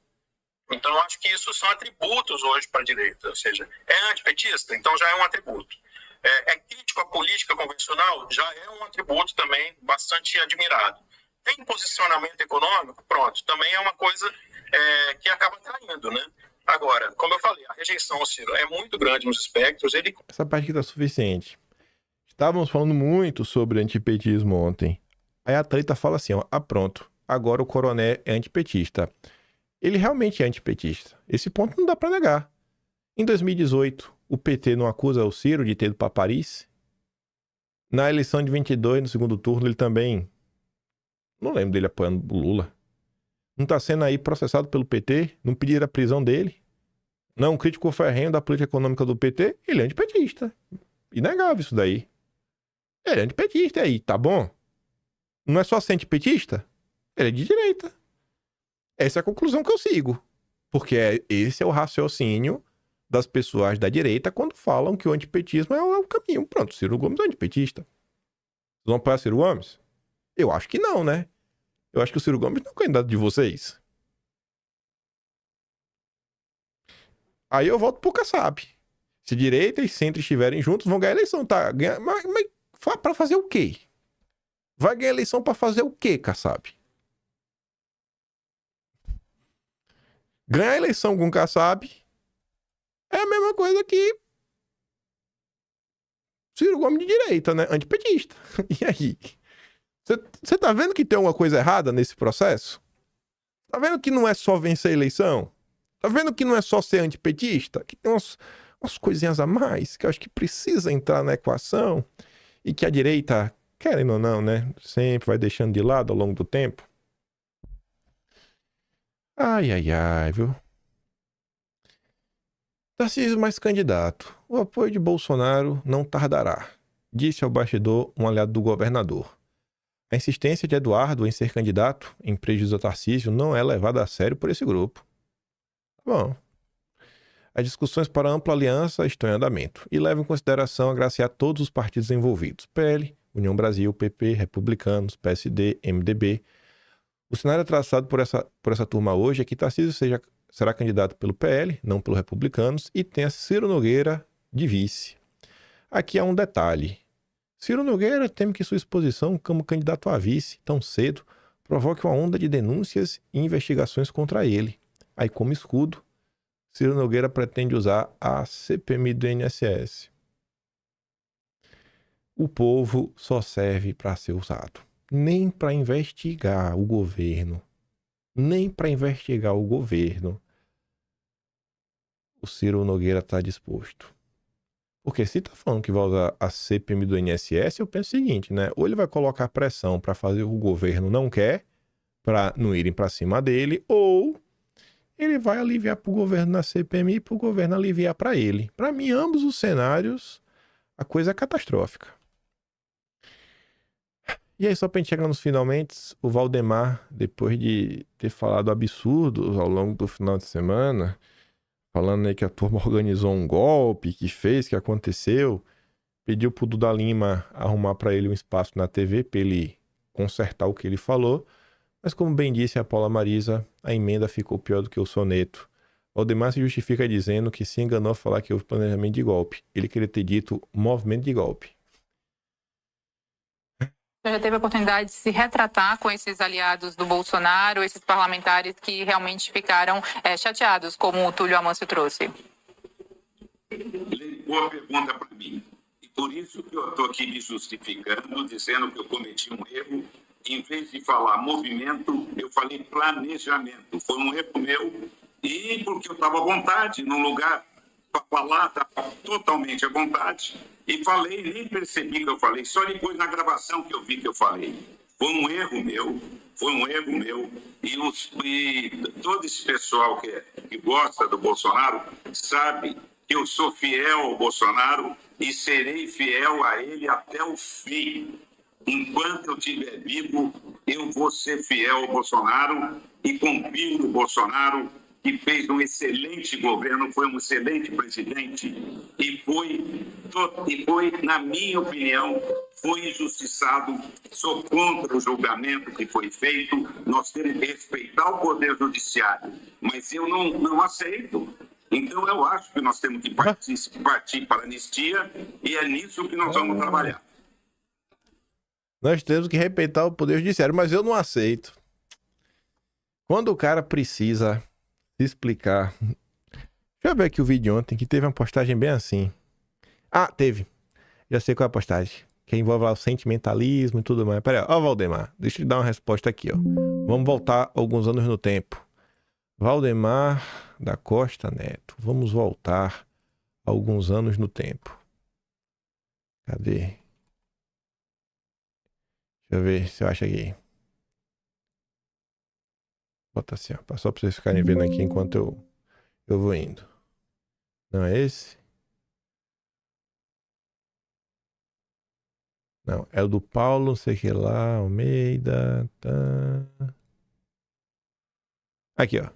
Então, eu acho que isso são atributos hoje para a direita. Ou seja, é antipetista? Então já é um atributo. É crítico à política convencional? Já é um atributo também bastante admirado. Tem posicionamento econômico? Pronto. Também é uma coisa que acaba traindo, né? Agora, como eu falei, a rejeição ao Ciro é muito grande nos espectros. Essa parte aqui tá suficiente. Estávamos falando muito sobre antipetismo ontem. Aí a Thalita fala assim, ó, pronto, agora o Coronel é antipetista. Ele realmente é antipetista. Esse ponto não dá pra negar. Em 2018, o PT não acusa o Ciro de ter ido pra Paris? Na eleição de 22, no segundo turno, ele também... Não lembro dele apoiando o Lula. Não tá sendo aí processado pelo PT? Não pediram a prisão dele? Não é um crítico ferrenho da política econômica do PT? Ele é antipetista. Inegável isso daí. Ele é antipetista, e aí, tá bom? Não é só ser antipetista? Ele é de direita. Essa é a conclusão que eu sigo. Porque esse é o raciocínio das pessoas da direita quando falam que o antipetismo é o caminho. Pronto, Ciro Gomes é antipetista. Vocês vão apoiar Ciro Gomes? Eu acho que não, né? Eu acho que o Ciro Gomes não é o candidato de vocês. Aí eu volto pro Kassab. Se direita e centro estiverem juntos, vão ganhar a eleição, tá? Mas pra fazer o quê? Vai ganhar eleição pra fazer o quê, Kassab? Ganhar a eleição com o Kassab é a mesma coisa que Ciro Gomes de direita, né? Antipetista. E aí? Você tá vendo que tem alguma coisa errada nesse processo? Tá vendo que não é só vencer a eleição? Tá vendo que não é só ser antipetista? Que tem umas coisinhas a mais que eu acho que precisa entrar na equação e que a direita, querendo ou não, né? Sempre vai deixando de lado ao longo do tempo. Ai, viu? Tarcísio mais candidato. O apoio de Bolsonaro não tardará, disse ao bastidor um aliado do governador. A insistência de Eduardo em ser candidato, em prejuízo a Tarcísio, não é levada a sério por esse grupo. Bom, as discussões para a ampla aliança estão em andamento e levam em consideração agraciar todos os partidos envolvidos, PL, União Brasil, PP, Republicanos, PSD, MDB. O cenário traçado por essa turma hoje é que Tarcísio será candidato pelo PL, não pelo Republicanos, e tenha Ciro Nogueira de vice. Aqui há um detalhe. Ciro Nogueira teme que sua exposição como candidato a vice, tão cedo, provoque uma onda de denúncias e investigações contra ele. Aí, como escudo, Ciro Nogueira pretende usar a CPMI do INSS. O povo só serve para ser usado. Nem para investigar o governo. Nem para investigar o governo. O Ciro Nogueira está disposto. Porque se tá falando que vai usar a CPMI do INSS, eu penso o seguinte, né? Ou ele vai colocar pressão para fazer o que o governo não quer, para não irem para cima dele, ou ele vai aliviar pro governo na CPMI e pro governo aliviar para ele. Para mim, ambos os cenários, a coisa é catastrófica. E aí, só pra gente chegar nos finalmente, o Valdemar, depois de ter falado absurdos ao longo do final de semana, falando aí que a turma organizou um golpe, que fez, que aconteceu, pediu pro Duda Lima arrumar para ele um espaço na TV para ele consertar o que ele falou, mas como bem disse a Paula Marisa, a emenda ficou pior do que o soneto. Valdemar se justifica dizendo que se enganou ao falar que houve planejamento de golpe. Ele queria ter dito movimento de golpe. Você já teve a oportunidade de se retratar com esses aliados do Bolsonaro, esses parlamentares que realmente ficaram chateados, como o Túlio Amâncio trouxe? Boa pergunta para mim. E Por isso que eu estou aqui me justificando, dizendo que eu cometi um erro. Em vez de falar movimento, eu falei planejamento. Foi um erro meu. E porque eu estava à vontade, num lugar para falar, estava totalmente à vontade. E falei, nem percebi que eu falei. Só depois na gravação que eu vi que eu falei. Foi um erro meu. Foi um erro meu. E todo esse pessoal que gosta do Bolsonaro sabe que eu sou fiel ao Bolsonaro e serei fiel a ele até o fim. Enquanto eu estiver vivo, eu vou ser fiel ao Bolsonaro e confio no Bolsonaro, que fez um excelente governo, foi um excelente presidente e foi, na minha opinião, foi injustiçado. Sou contra o julgamento que foi feito. Nós temos que respeitar o Poder Judiciário, mas eu não aceito. Então, eu acho que nós temos que partir para a anistia e é nisso que nós vamos trabalhar. Nós temos que respeitar o Poder Judiciário, mas eu não aceito. Quando o cara precisa se explicar... Deixa eu ver aqui o vídeo ontem, que teve uma postagem bem assim. Ah, teve. Já sei qual é a postagem. Que envolve lá o sentimentalismo e tudo mais. Pera aí, ó, Valdemar. Deixa eu dar uma resposta aqui, ó. Vamos voltar alguns anos no tempo. Valdemar da Costa Neto. Vamos voltar alguns anos no tempo. Cadê? Deixa eu ver se eu acho aqui. Bota assim, ó. Só pra vocês ficarem vendo aqui enquanto eu vou indo. Não é esse? Não, é o do Paulo, não sei o que lá, Almeida. Tá. Aqui, ó.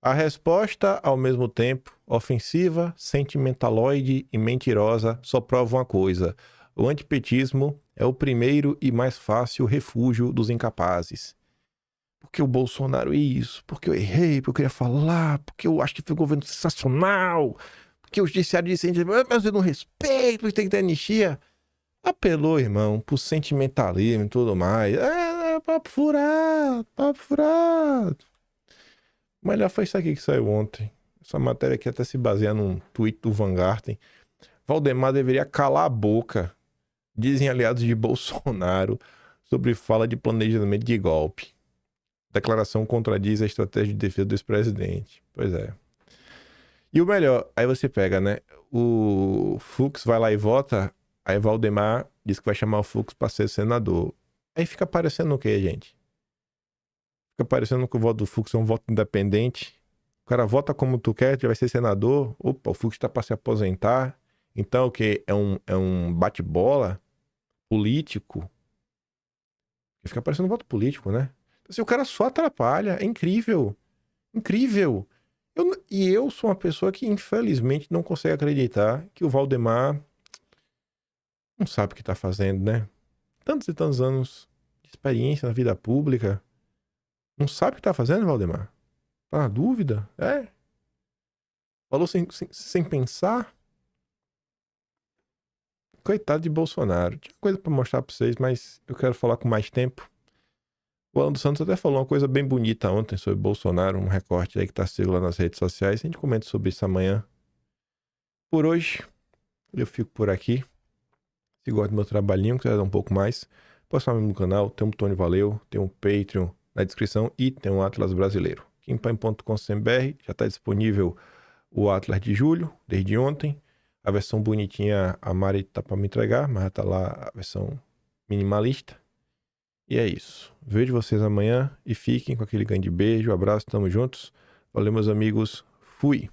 A resposta, ao mesmo tempo, ofensiva, sentimentaloide e mentirosa, só prova uma coisa. O antipetismo é o primeiro e mais fácil refúgio dos incapazes. Porque o Bolsonaro é isso, porque eu errei, porque eu queria falar, porque eu acho que foi um governo sensacional, porque o judiciário disse, mas eu não respeito, porque tem que ter anistia. Apelou, irmão, pro sentimentalismo e tudo mais. É papo furado, papo furado. O melhor foi isso aqui que saiu ontem. Essa matéria aqui até se baseia num tweet do Van Garten. Valdemar deveria calar a boca, dizem aliados de Bolsonaro, sobre fala de planejamento de golpe. Declaração contradiz a estratégia de defesa do ex-presidente. Pois é. E o melhor, aí você pega, né? O Fux vai lá e vota, aí Valdemar diz que vai chamar o Fux para ser senador. Aí fica parecendo o quê, gente? Fica parecendo que o voto do Fux é um voto independente. O cara vota como tu quer, já vai ser senador. Opa, o Fux tá para se aposentar. Então o quê? É um bate-bola político. Fica parecendo um voto político, né? Assim, o cara só atrapalha. É incrível. Incrível. Eu sou uma pessoa que, infelizmente, não consegue acreditar que o Valdemar não sabe o que tá fazendo, né? Tantos e tantos anos de experiência na vida pública. Não sabe o que tá fazendo, Valdemar? Tá na dúvida? É? Falou sem pensar? Coitado de Bolsonaro. Tinha coisa pra mostrar pra vocês, mas eu quero falar com mais tempo. O Alan dos Santos até falou uma coisa bem bonita ontem sobre Bolsonaro, um recorte aí que tá circulando nas redes sociais. A gente comenta sobre isso amanhã. Por hoje, eu fico por aqui. Se gosta do meu trabalhinho, quiser dar um pouco mais, pode estar no canal. Tem um Tony Valeu, tem um Patreon na descrição e tem um Atlas brasileiro. Kimpan.com.br, já está disponível o Atlas de julho, desde ontem. A versão bonitinha a Mari tá para me entregar, mas já tá lá a versão minimalista. E é isso. Vejo vocês amanhã e fiquem com aquele grande beijo, abraço, tamo juntos. Valeu, meus amigos. Fui.